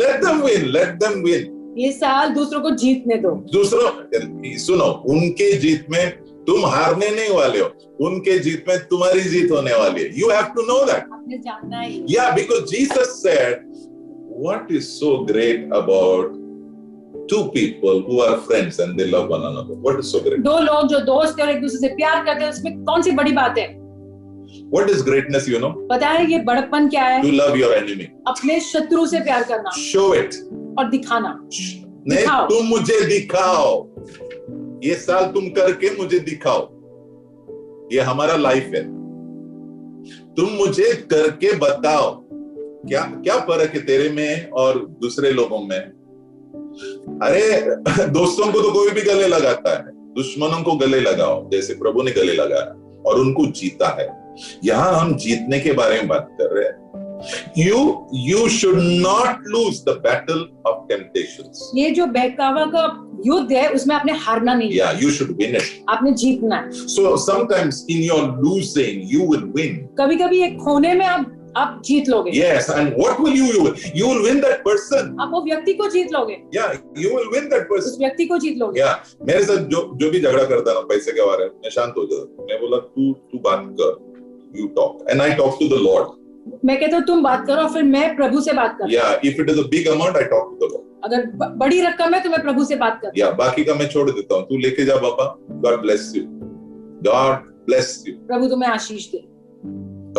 let them win. Let them win. ये साल दूसरों को जीतने दो. सुनो, उनके जीत में तुम हारने नहीं वाले हो, उनके जीत में तुम्हारी जीत होने वाली है. You have to know that. आपने जानना है. Yeah, because Jesus said, what is so great about two people who are friends and they love one another? What is so great? दो लोग जो दोस्त हैं और एक दूसरे से प्यार करते हैं, उसमें कौन सी बड़ी बात है? What is greatness, पता है ये बड़प्पन क्या है? To love your enemy. अपने शत्रु से प्यार करना. Show it. और दिखाना. नहीं, तुम मुझे दिखाओ. ये साल तुम करके मुझे दिखाओ. ये हमारा लाइफ है. तुम मुझे करके बताओ. क्या फर्क है तेरे में और दूसरे लोगों में? अरे दोस्तों को तो कोई भी गले लगाता है, दुश्मनों को गले लगाओ जैसे प्रभु ने गले लगाया और उनको जीता है. यहां हम जीतने के बारे में बात कर रहे हैं. You should not lose the battle of temptations. ये जो बहकावा का युद्ध है, उसमें आपने हारना नहीं. Yeah, you should win it. आपने जीतना है. So sometimes in your losing, you will win. कभी-कभी एक खोने में आप जीत लोगे. Yes, and what will you do? You will win that person. आप वो व्यक्ति को जीत लोगे. Yeah, you will win that person. उस व्यक्ति को जीत लोगे. Yeah, मेरे साथ जो भी झगड़ा करता है ना पैसे के बारे में, मैं शांत हो जाता. मैं बोला तू बात कर. You talk, and I talk to the Lord. मैं कहता हूँ तुम बात करो, फिर मैं प्रभु से बात करता हूँ. Yeah, if it is a big amount, I talk to the Lord. अगर बड़ी रकम है तो मैं प्रभु से बात करता हूँ. Yeah, बाकी का मैं छोड़ देता हूँ. तू लेके जा बाबा. God bless you. God bless you. प्रभु तुम्हें आशीष दे.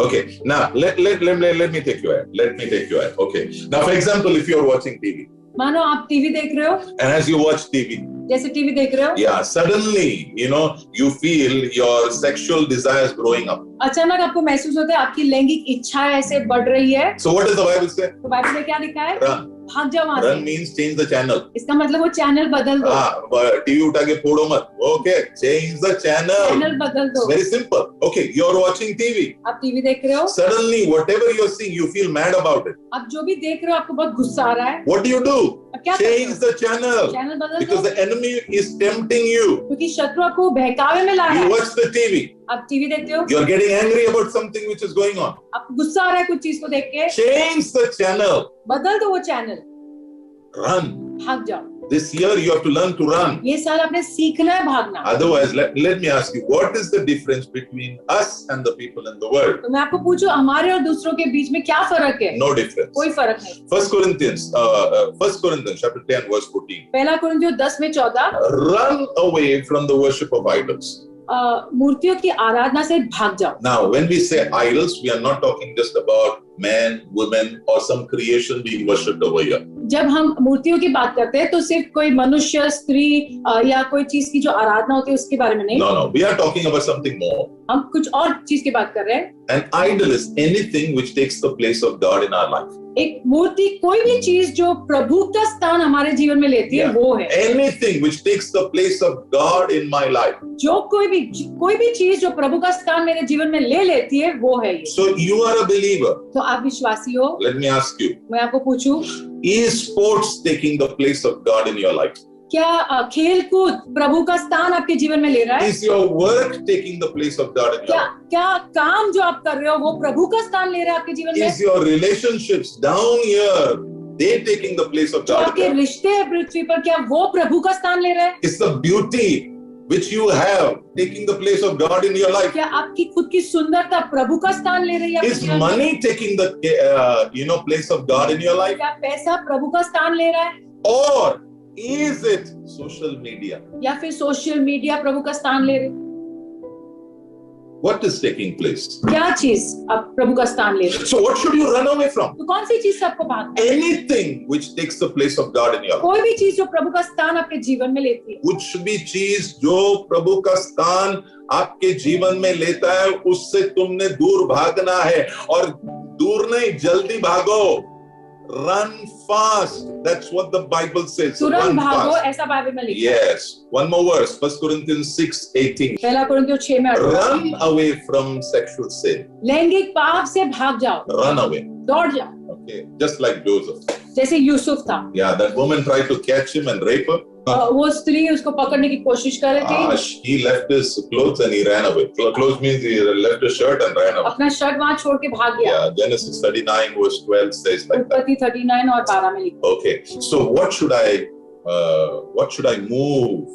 Okay, now let me take you ahead. Let me take you ahead. Okay, now for example, if you are watching TV. मानो आप टीवी देख रहे हो. And as you watch TV. जैसे TV देख रहे हो. Yeah, suddenly, you feel your sexual desires growing up. अचानक आपको महसूस होता है आपकी लैंगिक इच्छा ऐसे बढ़ रही है. So what does the Bible say? तो बाइबल में क्या लिखा है? Run. भाग जाओ वहां से. Run means change the channel. इसका मतलब वो चैनल बदल दो. टीवी उठा के फोड़ो मत. Okay, change the channel. Channel बदल दो. Very simple. Okay, you are watching TV. आप टीवी देख रहे हो. Suddenly, whatever you are seeing, you feel mad about it. आप जो भी देख रहे हो आपको बहुत गुस्सा आ रहा है. What do you do? Change the channel. Channel बदल दो. Because the enemy is tempting you. क्योंकि शत्रु आपको बहकावे में ला रहा है. You watch the TV. आप टीवी देखते हो. You are getting angry about something which is going on. आपको गुस्सा आ रहा है कुछ चीज को देख के. Change the channel. बदल दो वो चैनल. Run. भाग जाओ. This year you have to learn to run. ये साल आपने सीखना है भागना. Otherwise, let me ask you, what is the difference between us and the people in the world? तो मैं आपको पूछूं हमारे और दूसरों के बीच में क्या फर्क है? No difference. कोई फर्क नहीं. 1 Corinthians chapter 10 verse 14. पहला कुरिन्थियों 10 में 14. Run away from the worship of idols. मूर्तियों की आराधना से भाग जाओ. Now, when we say idols, we are not talking just about men, women, or some creation being worshipped over here. जब हम मूर्तियों की बात करते हैं तो सिर्फ कोई मनुष्य, स्त्री या कोई चीज की जो आराधना होती है उसके बारे में नहीं. No, we are talking about something more. हम कुछ और चीज की बात कर रहे हैं. An idol is anything which takes the place of God in our life. एक मूर्ति कोई भी चीज जो प्रभु का स्थान हमारे जीवन में लेती है वो है. Anything which takes the place of God in my life. जो कोई भी चीज जो प्रभु का स्थान मेरे जीवन में ले लेती है वो है ये. So you are a believer. तो आप विश्वासी हो. Let me ask you. मैं आपको पूछूं. Is sports taking the place of God in your life? क्या खेल कूद प्रभु का स्थान आपके जीवन में ले रहा है? Is your work taking the place of God in your life? क्या काम जो आप कर रहे हो वो प्रभु का स्थान ले रहा है आपके जीवन में? Is your relationships down here, they taking the place of जो God? आपके रिश्ते हैं पृथ्वी पर, क्या वो प्रभु का स्थान ले रहे हैं? Is the beauty which you have taking the place of God in your life? क्या आपकी खुद की सुंदरता प्रभु का स्थान ले रही है? Is money taking the place of God in your life? क्या पैसा प्रभु का स्थान ले रहा है? Or is it social media? या फिर सोशल मीडिया प्रभु का स्थान ले रही है? What is taking place? क्या चीज आप प्रभु का स्थान ले रहे हैं? So what should you run away from? तो कौन सी चीज से आपको भागना है? Anything which takes the place of God in your life. कोई भी चीज जो प्रभु का स्थान आपके जीवन में लेती है, कुछ भी चीज जो प्रभु का स्थान आपके जीवन में लेता है, उससे तुमने दूर भागना है। और दूर नहीं, जल्दी भागो। Run fast. That's what the Bible says. तुरंत Run भागो, fast. ऐसा बाइबल में लिखा है। Yes. One more verse. 1 Corinthians 6:18. पहला कुरिन्थियों 6 में Run away from sexual sin. लैंगिक पाप से भाग जाओ, Run away. दौड़ जाओ, Okay. Just like Joseph. जैसे यूसुफ था। Yeah, that woman tried to catch him and rape him. वो स्त्री उसको पकड़ने की कोशिश कर रही थी। He left his clothes and he ran away. Clothes means he left his shirt and ran away. अपना शर्ट वहां छोड़ के भाग गया। Yeah, Genesis 39 verse 12 says like that. उत्पत्ति 39 और 12 में लिखा। Okay, so what should I move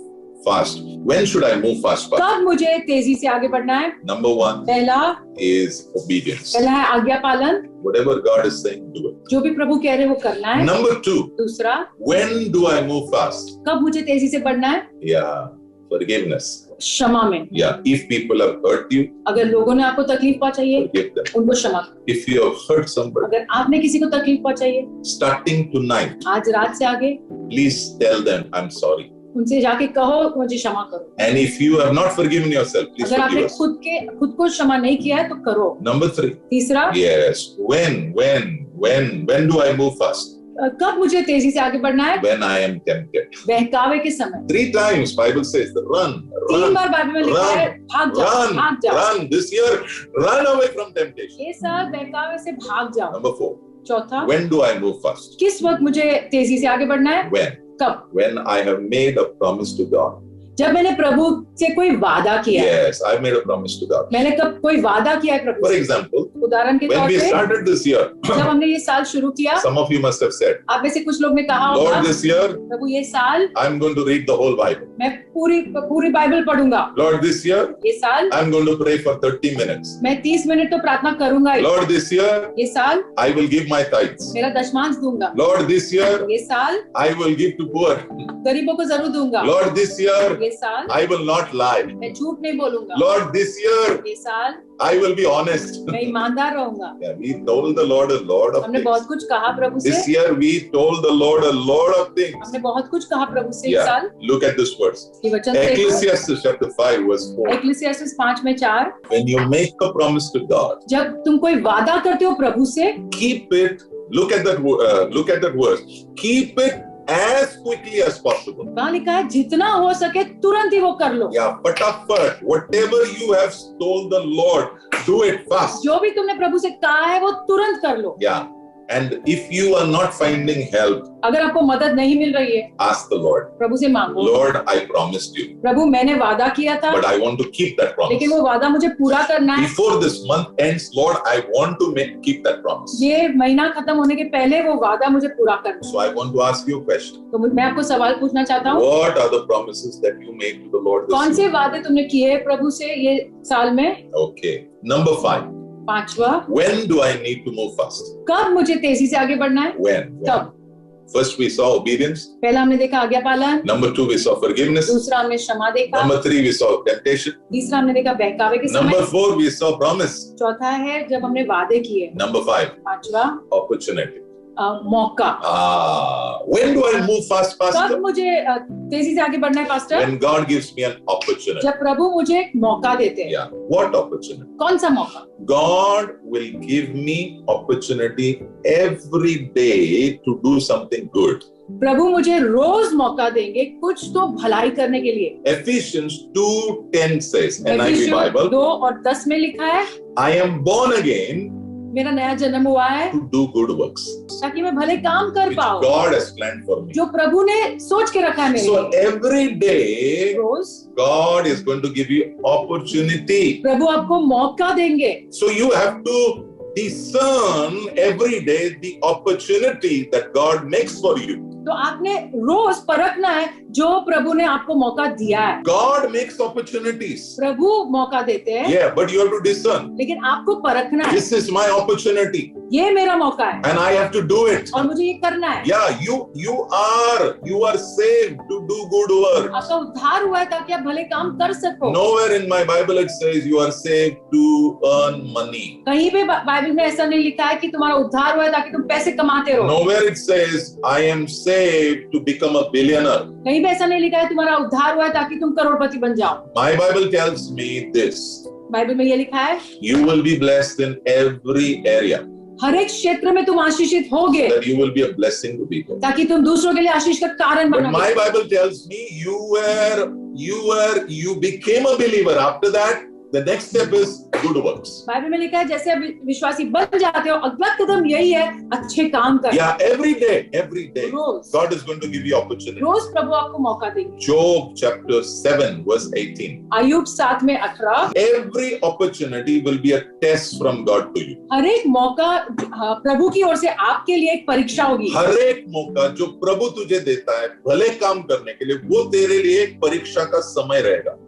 fast? When should I move fast? कब मुझे तेजी से आगे बढ़ना है? Number 1 पहला is obedience. पहला है आज्ञा पालन। Whatever God is saying, do it. जो भी प्रभु कह रहे हैं वो करना है। Number 2, दूसरा, when do I move fast? कब मुझे तेजी से बढ़ना है? Yeah, forgiveness. क्षमा में। Yeah, if people have hurt you, अगर लोगों ने आपको तकलीफ पहुंचाई है, forgive them. उनको क्षमा करो। If you have hurt somebody, अगर आपने किसी को तकलीफ पहुंचाई है, starting tonight, आज रात से आगे please tell them, I'm sorry. उनसे जाके कहो मुझे क्षमा करो। And if you have not forgiven yourself, please अगर आपने forgive us. खुद को क्षमा नहीं किया है तो करो। Number 3, तीसरा, yes, when do I move fast? कब मुझे तेजी से आगे बढ़ना है? When I am tempted. बहकावे के समय। 3 times Bible says, run, 3 बार बाइबल में लिखा है, भाग जाओ, भाग जाओ। run. This year, run away from temptation. ये साल बहकावे से भाग जाओ। Number 4, चौथा, when do I move fast? किस वक्त मुझे तेजी से आगे बढ़ना है? कब? When I have made a promise to God. जब मैंने प्रभु से कोई वादा किया है। Yes, I made a promise to God. मैंने कब कोई वादा किया है प्रभु For से? example, उदाहरण के when तौर we पे started this year, जब हमने ये साल शुरू किया, some of you must have said, आप में से कुछ लोग ने कहा होगा, Lord, this year प्रभु ये साल I'm going to read the whole Bible. मैं पूरी बाइबल पढ़ूंगा। Lord, this year ये साल I'm going to pray for 30 minutes. मैं 30 मिनट तो प्रार्थना करूंगा ही। Lord, this year ये साल I will give my tithes. मेरा दशमांश दूंगा। Lord, this year ये साल I will give to poor. गरीबों को जरूर दूंगा। Lord, this year ये साल I will not lie. मैं झूठ नहीं बोलूंगा। Lord, this year ये साल I will be honest. मैं ईमानदार रहूंगा। Yeah, we told the Lord a lot of हमने things. बहुत कुछ कहा प्रभु से। This year we told the Lord a lot of things. हमने बहुत कुछ कहा प्रभु से इस Yeah, साल। look at this verse. ये वचन देखो। Ecclesiastes chapter 5 verse 4. इक्लेसियास्tes 5 में 4, When you make a promise to God, जब तुम कोई वादा करते हो प्रभु से, keep it. Look at that verse. Keep it as quickly as possible. कहाँ लिखा है जितना हो सके तुरंत ही वो कर लो। Yeah, फटाफट. Whatever you have told the Lord, do it fast. जो भी तुमने प्रभु से कहा है वो तुरंत कर लो। Yeah, and if you are not finding help, अगर आपको मदद नहीं मिल रही है, ask the Lord. प्रभु से मांगो। Lord, I promised you, प्रभु मैंने वादा किया था, but I want to keep that promise. लेकिन वो वादा मुझे पूरा करना है। Before this month ends, Lord, I want to keep that promise. ये महीना खत्म होने के पहले वो वादा मुझे पूरा करना है। So I want to ask you a question. तो मैं आपको सवाल पूछना चाहता हूँ, What are the promises that you made to the Lord कौन this से year? वादे तुमने किए हैं प्रभु से ये साल में? Okay. Number 5. 5वां, When do I need to move fast? कब मुझे तेजी से आगे बढ़ना है? When? कब? First we saw obedience. पहला हमने देखा आज्ञा पालन, Number 2 we saw forgiveness. दूसरा हमने क्षमा देखा, Number 3 we saw temptation. तीसरा हमने देखा बहकावे के समय, Number 4 we saw promise. चौथा है जब हमने वादे किए, Number 5 पांचवा opportunity. मौका। When do I move fast, कब Pastor? मुझे तेजी से आगे बढ़ना है pastor? When God gives me an opportunity. जब प्रभु मुझे एक मौका देते हैं। Yeah. What opportunity? कौन सा मौका? God will give me opportunity every day to do something good. प्रभु मुझे रोज मौका देंगे कुछ तो भलाई करने के लिए। Ephesians 2:10 says, NIV एफिसियों Bible, 2 और 10 में लिखा है, I am born again मेरा नया जन्म हुआ है to do good works, ताकि मैं भले काम कर which पाऊं God has planned for me. जो प्रभु ने सोच के रखा है मेरे So लिए। every day, rose God is going to give you opportunity. प्रभु आपको मौका देंगे। So you have to discern every day the opportunity that God makes for you. तो आपने रोज परखना है जो प्रभु ने आपको मौका दिया है। God makes opportunities. प्रभु मौका देते हैं, Yeah, but you have to discern. लेकिन आपको परखना है। This is my opportunity, ये मेरा मौका है and I have to do it. और मुझे ये करना है। Yeah, you are saved to do good work. आपका उद्धार हुआ है ताकि आप भले काम कर सको। Nowhere in my Bible it says you are saved to earn money. कहीं भी बाइबल में ऐसा नहीं लिखा है कि तुम्हारा उद्धार हुआ है ताकि तुम पैसे कमाते रहो। Nowhere it says I am saved to become a billionaire. कहीं भी ऐसा नहीं लिखा है तुम्हारा उद्धार हुआ है ताकि तुम करोड़पति बन जाओ। My Bible tells me this. Bible में ये लिखा है You will be blessed in every area. हर एक क्षेत्र में तुम आशीषित होगे That you will be a blessing to people. ताकि तुम दूसरों के लिए आशीष का कारण But बनोगे। my Bible tells me you became a believer. After that, the next step is good works. Bible में लिखा है जैसे आप विश्वासी बन जाते हो अगला कदम यही है अच्छे काम करना। Yeah, every day, rose God is going to give you opportunity. रोज प्रभु आपको मौका देंगे। Job chapter 7 verse 18. अय्यूब 7 में 18 Every opportunity will be a test from God to you. हर एक मौका प्रभु की ओर से आपके लिए एक परीक्षा होगी। हर एक मौका जो प्रभु तुझे देता है भले काम करने के लिए, वो तेरे लिए एक परीक्षा का समय रहेगा।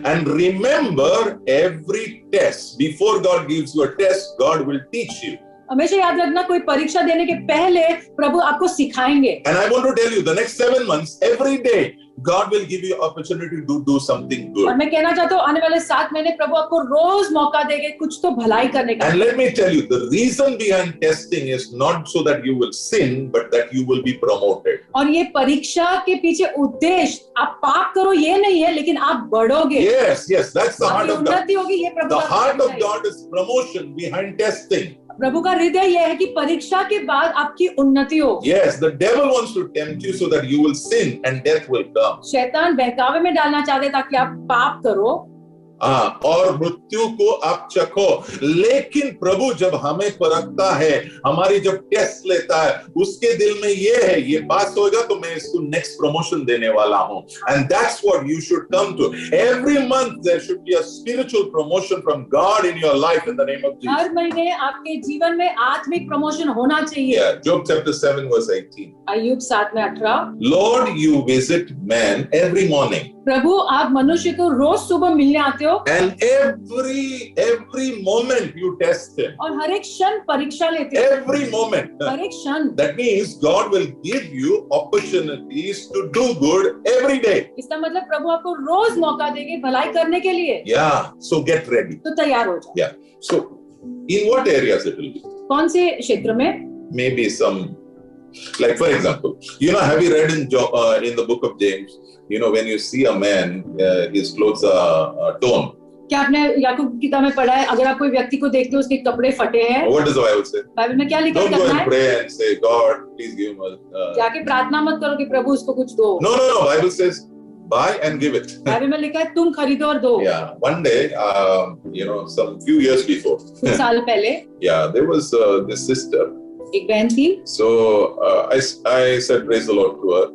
And remember, every test, before God gives you a test, God will teach you. हमेशा याद रखना कोई परीक्षा देने के पहले प्रभु आपको सिखाएंगे। And I want to tell you, the next 7 months, every day, God will give you opportunity to do something और good. मैं कहना चाहता हूँ आने वाले 7 महीने प्रभु आपको रोज मौका देंगे कुछ तो भलाई करने का। And let me tell you, the reason behind testing is not so that you will sin, but that you will be promoted. और ये परीक्षा के पीछे उद्देश्य आप पाप करो ये नहीं है, लेकिन आप बढ़ोगे। Yes, that's the heart आपकी of God. उन्नति होगी, ये प्रभु The आपको heart of सिखाएगा। God is promotion behind testing. प्रभु का हृदय यह है कि परीक्षा के बाद आपकी उन्नति हो। Yes, the devil wants to tempt you so that you will sin and death will come. शैतान बहकावे में डालना चाहते हैं ताकि आप पाप करो और मृत्यु को आप चखो। लेकिन प्रभु जब हमें परखता है, हमारी जब टेस्ट लेता है, उसके दिल में ये है, ये पास होगा तो मैं इसको नेक्स्ट प्रमोशन देने वाला हूं। And that's what you should come to. Every month there should be a spiritual promotion from God in your life in the name of Jesus. हर महीने आपके जीवन में आत्मिक प्रमोशन होना चाहिए। Yeah, Job chapter 7 verse 18. अय्यूब 7 में 18 Lord, you visit man every morning. प्रभु आप मनुष्य को रोज सुबह मिलने आते हो And every moment you test him. और हर एक क्षण परीक्षा लेते हो। Every moment. हर एक क्षण। That means God will give you opportunities to do good every day. इसका मतलब प्रभु आपको रोज मौका देंगे भलाई करने के लिए। Yeah, so get ready. तो तैयार हो जाओ। Yeah. So in what areas it will be? कौन से क्षेत्र में? Maybe some, like for example, have you read in the book of James, when you see a man, his clothes are torn. क्या आपने याकूब की किताब में पढ़ा है अगर आप कोई व्यक्ति को देखते हो उसके कपड़े फटे हैं? What does the Bible say? Bible में क्या लिखा है? Don't go and pray and say, God, please give him जाके प्रार्थना मत करो कि प्रभु उसको कुछ दो। No. Bible says, buy and give it. Bible में लिखा है तुम खरीदो और दो। Yeah. One day, some few years before. कुछ साल पहले। Yeah, there was this sister. एक बहन थी। So I said praise the Lord to her.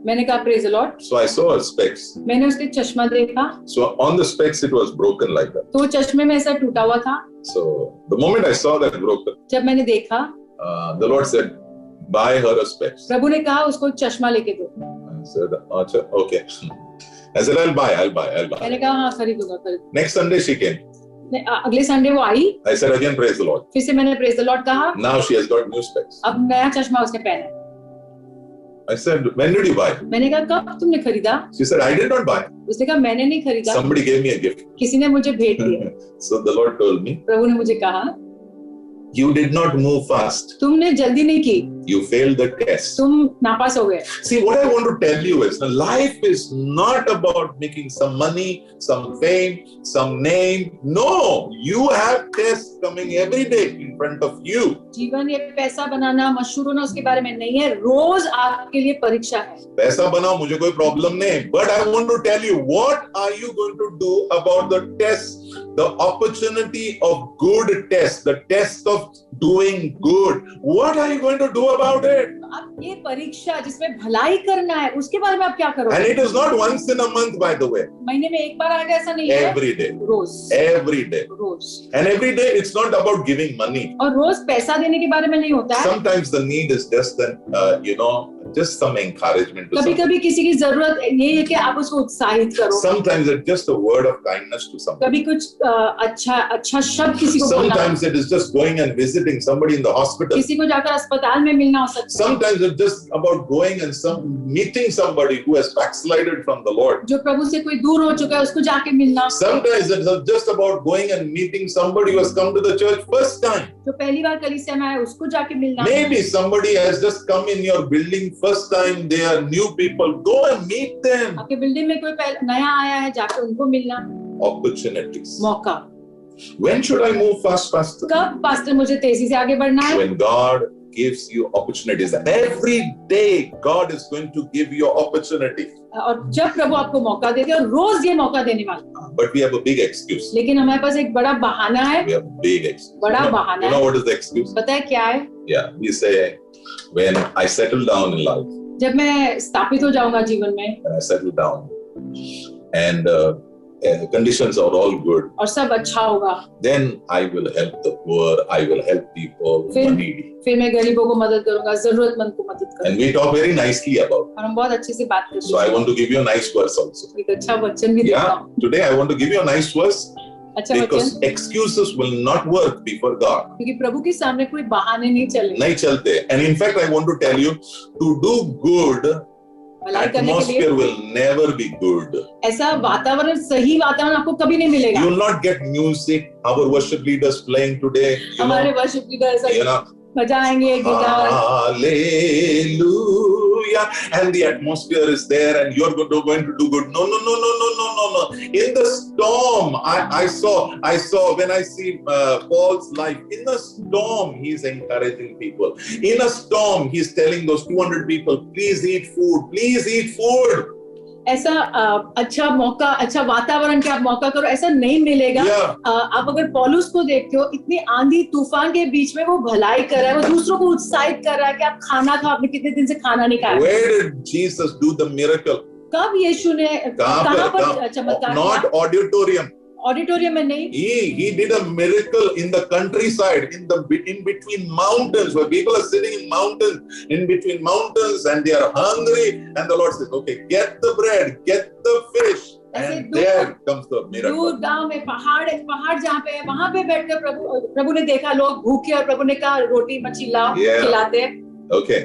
मैंने कहा praise the Lord. So I saw her specs. मैंने उसके चश्मा देखा। So on the specs it was broken like that. तो चश्मे में ऐसा टूटा हुआ था। So the moment I saw that broken, जब मैंने देखा, the Lord said, buy her a specs. प्रभु ने कहा उसको चश्मा लेके दो। I said, okay. I said, I'll buy. मैंने कहा हाँ खरीदूंगा। Next Sunday she came. अगले संडे वो आई। I said again, praise the Lord. फिर से मैंने प्रेज द लॉर्ड कहा। Now she has got new specs. अब नया चश्मा उसने पहना है। I said, when did you buy? मैंने कहा कब तुमने खरीदा? She said, I did not buy. उसने कहा मैंने नहीं खरीदा। Somebody gave me a gift. किसी ने मुझे भेंट दिया। So the Lord told me, प्रभु ने मुझे कहा, you did not move fast. तुमने जल्दी नहीं की। You failed the test. तुम नापास हो गए। See, what I want to tell you is, life is not about making some money, some fame, some name. No, you have tests coming every day in front of you. जीवन ये पैसा बनाना, मशहूर होना उसके बारे में नहीं है, रोज आपके लिए परीक्षा है। पैसा बनाओ, मुझे कोई प्रॉब्लम नहीं, but I want to tell you, what are you going to do about the tests the opportunity of good test, the test of doing good. What are you going to do about it? अब ये परीक्षा जिसमें भलाई करना है, उसके बारे में आप क्या करोगे? And it is not once in a month, by the way. महीने में एक बार आएगा ऐसा नहीं है. Every day. Rose. Every day. Rose. And every day it's not about giving money. और रोज पैसा देने के बारे में नहीं होता है. Sometimes the need is just just some encouragement to someone. कभी-कभी किसी की जरूरत ये है कि आप उसको उत्साहित करो. Sometimes it's just a word of kindness to someone. कभी कुछ अच्छा शब्द किसी को बोलना. Sometimes it is just going and visiting somebody in the hospital. किसी को जाकर अस्पताल में मिलना हो सकता है. Sometimes it's just about going and meeting somebody who has backslided from the Lord. जो प्रभु से कोई दूर हो चुका है उसको जाके मिलना. Sometimes it's just about going and meeting somebody who has come to the church first time. जो पहली बार कलीसिया में आया उसको जाके मिलना. Maybe somebody has just come in your building first time. They are new people. Go and meet them. आपके building में कोई नया आया है, जाके उनको मिलना. Opportunities. मौका. When should I move fast, Pastor? कब पास्टर मुझे तेजी से आगे बढ़ना है? When God gives you opportunities, and every day God is going to give you opportunity. और जब प्रभु आपको मौका देते हैं, और रोज ये मौका देने वाला. But we have a big excuse. लेकिन हमारे पास एक बड़ा बहाना है. We have a big excuse. बड़ा बहाना है. You know what is the excuse? पता है क्या है? Yeah, we say, when I settle down in life. जब मैं स्थापित हो जाऊंगा जीवन में. When I settle down, and conditions are all good. और सब अच्छा होगा. Then I will help the poor. I will help people who are needy. फिर मैं गरीबों को मदद करूंगा, जरूरतमंद को मदद करूंगा. And we talk very nicely about it. और हम बहुत अच्छे से बात करते हैं. So I want to give you a nice verse also. एक अच्छा वचन भी देता हूँ. Today I want to give you a nice verse. अच्छा Because वचन. excuses will not work before God. क्योंकि प्रभु के सामने कोई बहाने नहीं चलेंगे. नहीं चलते. And in fact I want to tell you, to do good, atmosphere will never be good. ऐसा वातावरण, सही वातावरण आपको कभी नहीं मिलेगा. You will not get music. Our worship leaders playing today. हमारे worship leaders बजाएंगे guitar. Hallelujah. And the atmosphere is there and you're going to do good. No. In the storm, I saw when I see Paul's life, in the storm, he's encouraging people. In a storm, he's telling those 200 people, please eat food, please eat food. ऐसा अच्छा मौका, अच्छा वातावरण के आप मौका करो, ऐसा नहीं मिलेगा. आप अगर पौलुस को देखते हो, इतनी आंधी तूफान के बीच में वो भलाई कर रहा है, वो दूसरों को उत्साहित कर रहा है कि आप खाना खाओ, आपने कितने दिन से खाना नहीं खाया. Where did Jesus do the miracle? कब यीशु ने कहाँ पर चमत्कार किया? Not auditorium. ऑडिटोरियम में नहीं. He did a miracle in the countryside, in between mountains, where people are sitting in mountains, in between mountains, and they are hungry. And the Lord says, "Okay, get the bread, get the fish." And there comes the miracle. दूर गांव में पहाड़ जहाँ पे है, वहाँ पे बैठकर प्रभु ने देखा लोग भूखे और प्रभु ने कहा रोटी मच्छी लाओ, खिलाते. Okay,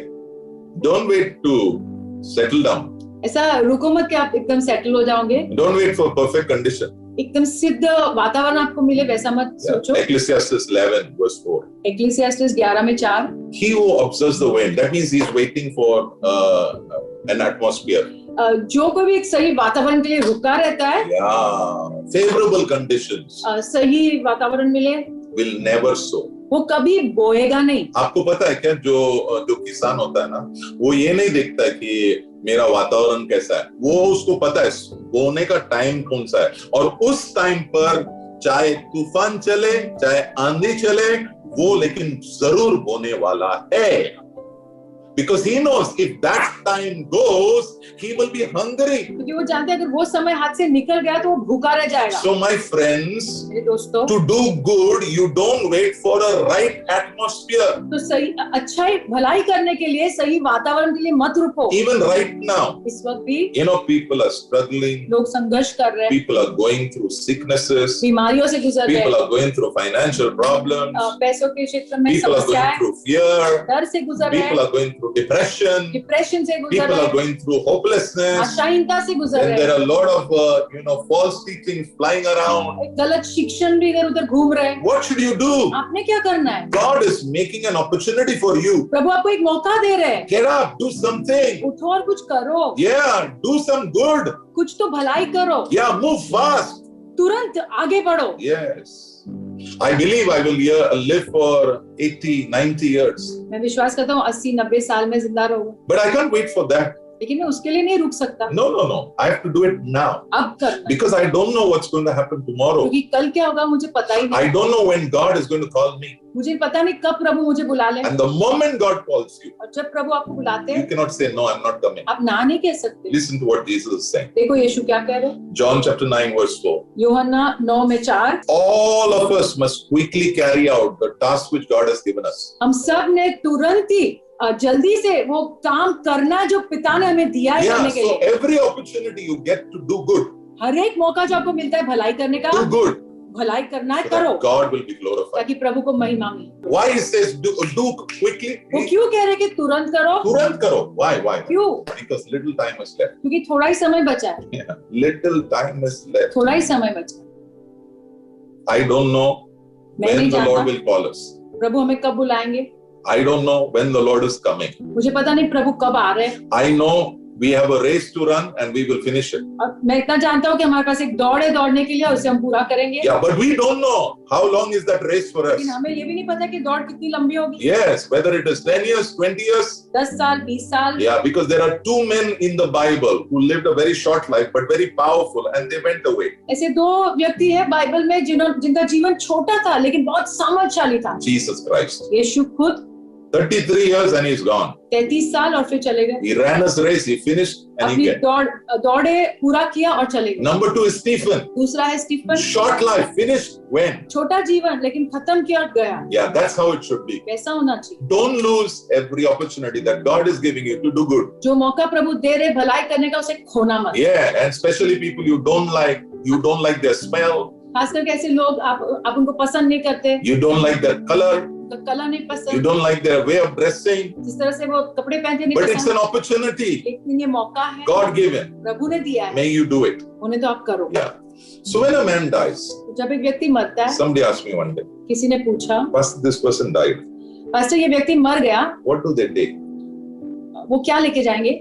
don't wait to settle down. ऐसा रुको मत कि आप एकदम सेटल हो जाओगे. Don't wait for perfect condition. एकदम सिद्ध वातावरण आपको मिले वैसा मत सोचो. Ecclesiastes 11 verse 4. Ecclesiastes 11 में 4. He who observes the wind, that means he's waiting for an atmosphere. जो कोई भी एक सही वातावरण के लिए रुका रहता है. Favorable conditions. सही वातावरण मिले. Will never sow. वो कभी बोएगा नहीं. आपको पता है क्या, जो किसान होता है ना, वो ये नहीं देखता है कि मेरा वातावरण कैसा है. वो उसको पता है बोने का टाइम कौन सा है, और उस टाइम पर चाहे तूफान चले, चाहे आंधी चले, वो लेकिन जरूर बोने वाला है. Because he knows if that time goes, he will be hungry. क्योंकि वो जानते हैं अगर वो समय हाथ से निकल गया तो वो भूखा रह जाएगा. So my friends, मेरे दोस्तों, to do good, you don't wait for a right atmosphere. तो सही अच्छाई भलाई करने के लिए सही वातावरण के लिए मत रुको. Even right now, इस वक्त भी, people are struggling. लोग संघर्ष कर रहे हैं. People are going through sicknesses. बीमारियों से गुजर रहे हैं. People are going through financial problems. पैसों के क्षेत्र में समस्याएं. People are going through fear. डर से गुजर रहे हैं. People are going through depression. से गुजर People रहे are going through hopelessness. आशाहीनता से गुजर रहे हैं. There are a lot of false teachings flying around. गलत शिक्षण भी इधर-उधर घूम रहे हैं. What should you do? आपने क्या करना है? God is making an opportunity for you. प्रभु आपको एक मौका दे रहे हैं. Get up, do something. उठो और कुछ करो. Yeah, do some good. कुछ तो भलाई करो. Yeah, move fast. तुरंत आगे बढ़ो. Yes. I believe I will live for 80, 90 years. मैं विश्वास करता हूँ 80-90 साल में जिंदा रहूंगा. But I can't wait for that. लेकिन मैं उसके लिए नहीं रुक सकता। No, no, no. I have to do it now. अब करना, Because I don't know what's going to happen tomorrow. क्योंकि कल क्या होगा मुझे पता ही नहीं। I don't know when God is going to call me. मुझे पता नहीं कब प्रभु मुझे बुला ले। And the moment God calls you, और जब प्रभु आपको बुलाते you हैं, cannot say, no, I'm not coming. आप ना नहीं कह सकते। Listen to what Jesus is saying. देखो यीशु क्या कह रहे हैं। John chapter 9 verse 4. यूहन्ना 9:4। All of us must quickly carry out the task which God has given us. हम सब ने तुरंत ही जल्दी से वो काम करना जो पिता ने हमें दिया है करने के So लिए। every opportunity you get to do good, हर एक मौका जो आपको मिलता है भलाई करने का, do good. भलाई करना है, So करो, that God will be glorified. ताकि प्रभु को महिमा मिले। Why he says do quickly? वो क्यों कह रहे कि तुरंत करो? तुरंत करो. Why? क्यों? Because little time is left. क्योंकि थोड़ा ही समय बचा है। Yeah. Little time is left. थोड़ा ही समय बचा है। I don't know मैं when नहीं the Lord जानता will call us. प्रभु हमें कब बुलाएंगे। I don't know when the Lord is coming. मुझे पता नहीं प्रभु कब आ रहे हैं। I know we have a race to run and we will finish it. और मैं इतना जानता हूँ कि हमारे पास एक दौड़ है दौड़ने के लिए, उसे हम पूरा करेंगे। Yeah, but we don't know how long is that race for us. लेकिन हमें ये भी नहीं पता कि दौड़ कितनी लंबी होगी। Yes, whether it is 10 years, 20 years. 10 साल, 20 साल। Yeah, because there are two men in the Bible who lived a very short life but very powerful and they went away. ऐसे दो व्यक्ति है बाइबल में जिनका जीवन छोटा था लेकिन बहुत सामर्थशाली था। Jesus Christ. यीशु खुद 33 years and he's gone. 33 साल और फिर चले गए। He ran his race, he finished and he अपनी came. दौड़े पूरा किया और चले गए। Number 2 is Stephen. दूसरा है Stephen. Short life, finished when? छोटा जीवन लेकिन खत्म किया और गया। Yeah, that's how it should be. कैसा होना चाहिए। Don't lose every opportunity that God is giving you to do good. जो मौका प्रभु दे रहे भलाई करने का उसे खोना मत। Yeah, and especially people you don't like their smell, खास करके ऐसे लोग आप उनको पसंद नहीं करते, you don't like their color, तो कलर नहीं you पसंद, don't like their way of dressing, जिस तरह से वो कपड़े पहनते नहीं but it's पसंद, an opportunity लेकिन ये मौका है God given. प्रभु ने दिया है, May you do it. उन्हें तो आप करो। Yeah. So when a man dies, जब एक व्यक्ति मरता है, somebody asked me one day, किसी ने पूछा, Pastor, this person died. Pastor ये व्यक्ति मर गया, What do they take? वो क्या लेके जाएंगे?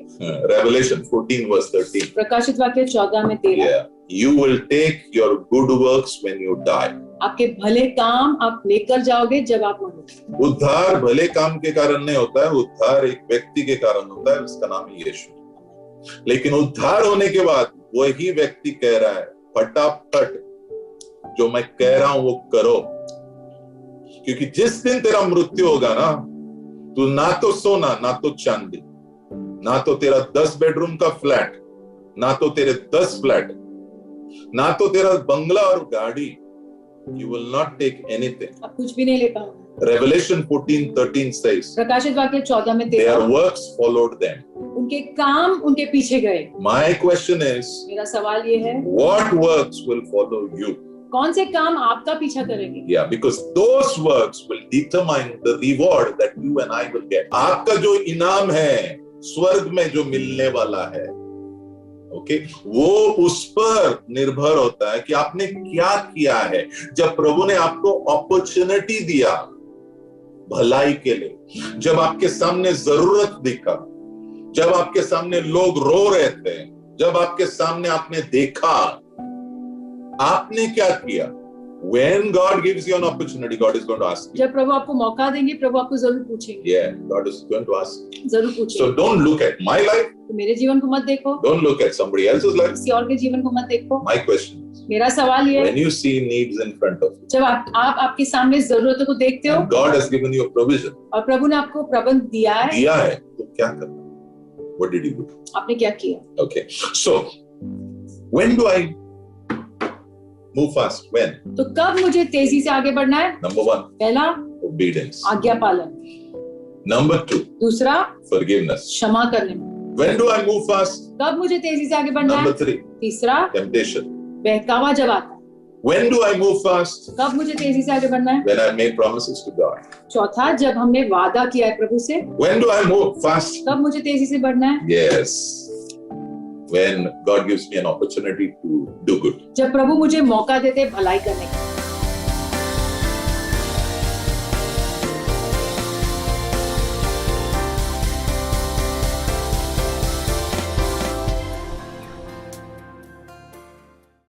Revelation 14 verse 13. प्रकाशित वाक्य 14 में 13। Yeah. You will take your good works when you die. आपके भले काम आप लेकर जाओगे जब आप मरोगे। उद्धार भले काम के कारण नहीं होता है, उद्धार एक व्यक्ति के कारण होता है, उसका नाम है यीशु। लेकिन उद्धार होने के बाद वही व्यक्ति कह रहा है, फटाफट जो मैं कह रहा हूं वो करो, क्योंकि जिस दिन तेरा मृत्यु होगा ना, तू ना तो सोना, ना तो चांदी, ना तो तेरा 10 बेडरूम का फ्लैट, ना तो तेरे 10 फ्लैट, ना तो तेरा बंगला और गाड़ी, you will not take anything. आप कुछ भी नहीं ले पाओगे। Revelation 14:13 says, प्रकाशित वाक्य 14 में 13, their works followed them. उनके काम उनके पीछे गए। My question is, मेरा सवाल ये है, what works will follow you? कौन से काम आपका पीछा करेंगे? Yeah, because those works will determine the reward that you and I will get. आपका जो इनाम है स्वर्ग में जो मिलने वाला है, ओके, वो उस पर निर्भर होता है कि आपने क्या किया है। जब प्रभु ने आपको अपॉर्चुनिटी दिया भलाई के लिए, जब आपके सामने जरूरत दिखा, जब आपके सामने लोग रो रहे थे, जब आपके सामने आपने देखा, आपने क्या किया? When God gives you an opportunity, God is going to ask you. जब प्रभु आपको मौका देंगे, प्रभु आपको जरूर पूछेंगे। Yeah, God is going to ask you. जरूर पूछेंगे। So don't look at my life. तो मेरे जीवन को मत देखो, Don't look at somebody else's life. किसी और के जीवन को मत देखो। My question is, मेरा सवाल ये है, when you see needs in front of you, जब आप आपके सामने जरूरतों को देखते हो and God has given you a provision, और प्रभु ने आपको प्रबंध दिया है, तो क्या करना? What did you do? आपने क्या किया? Okay. So when do I move fast? When? तो कब मुझे तेजी से आगे बढ़ना है? Number 1, पहला, obedience. आज्ञा पालन। Number 2, दूसरा, forgiveness. क्षमा करने में। When do I move fast? कब मुझे तेजी से आगे बढ़ना है? Number 3, तीसरा, temptation. बहकावा जब आता है। When do I move fast? कब मुझे तेजी से आगे बढ़ना है? When I make promises to God. चौथा, जब हमने वादा किया है प्रभु से। When do I move fast? कब मुझे तेजी से बढ़ना है? Yes. When God gives me an opportunity to do good. जब प्रभु मुझे मौका देते भलाई करने का।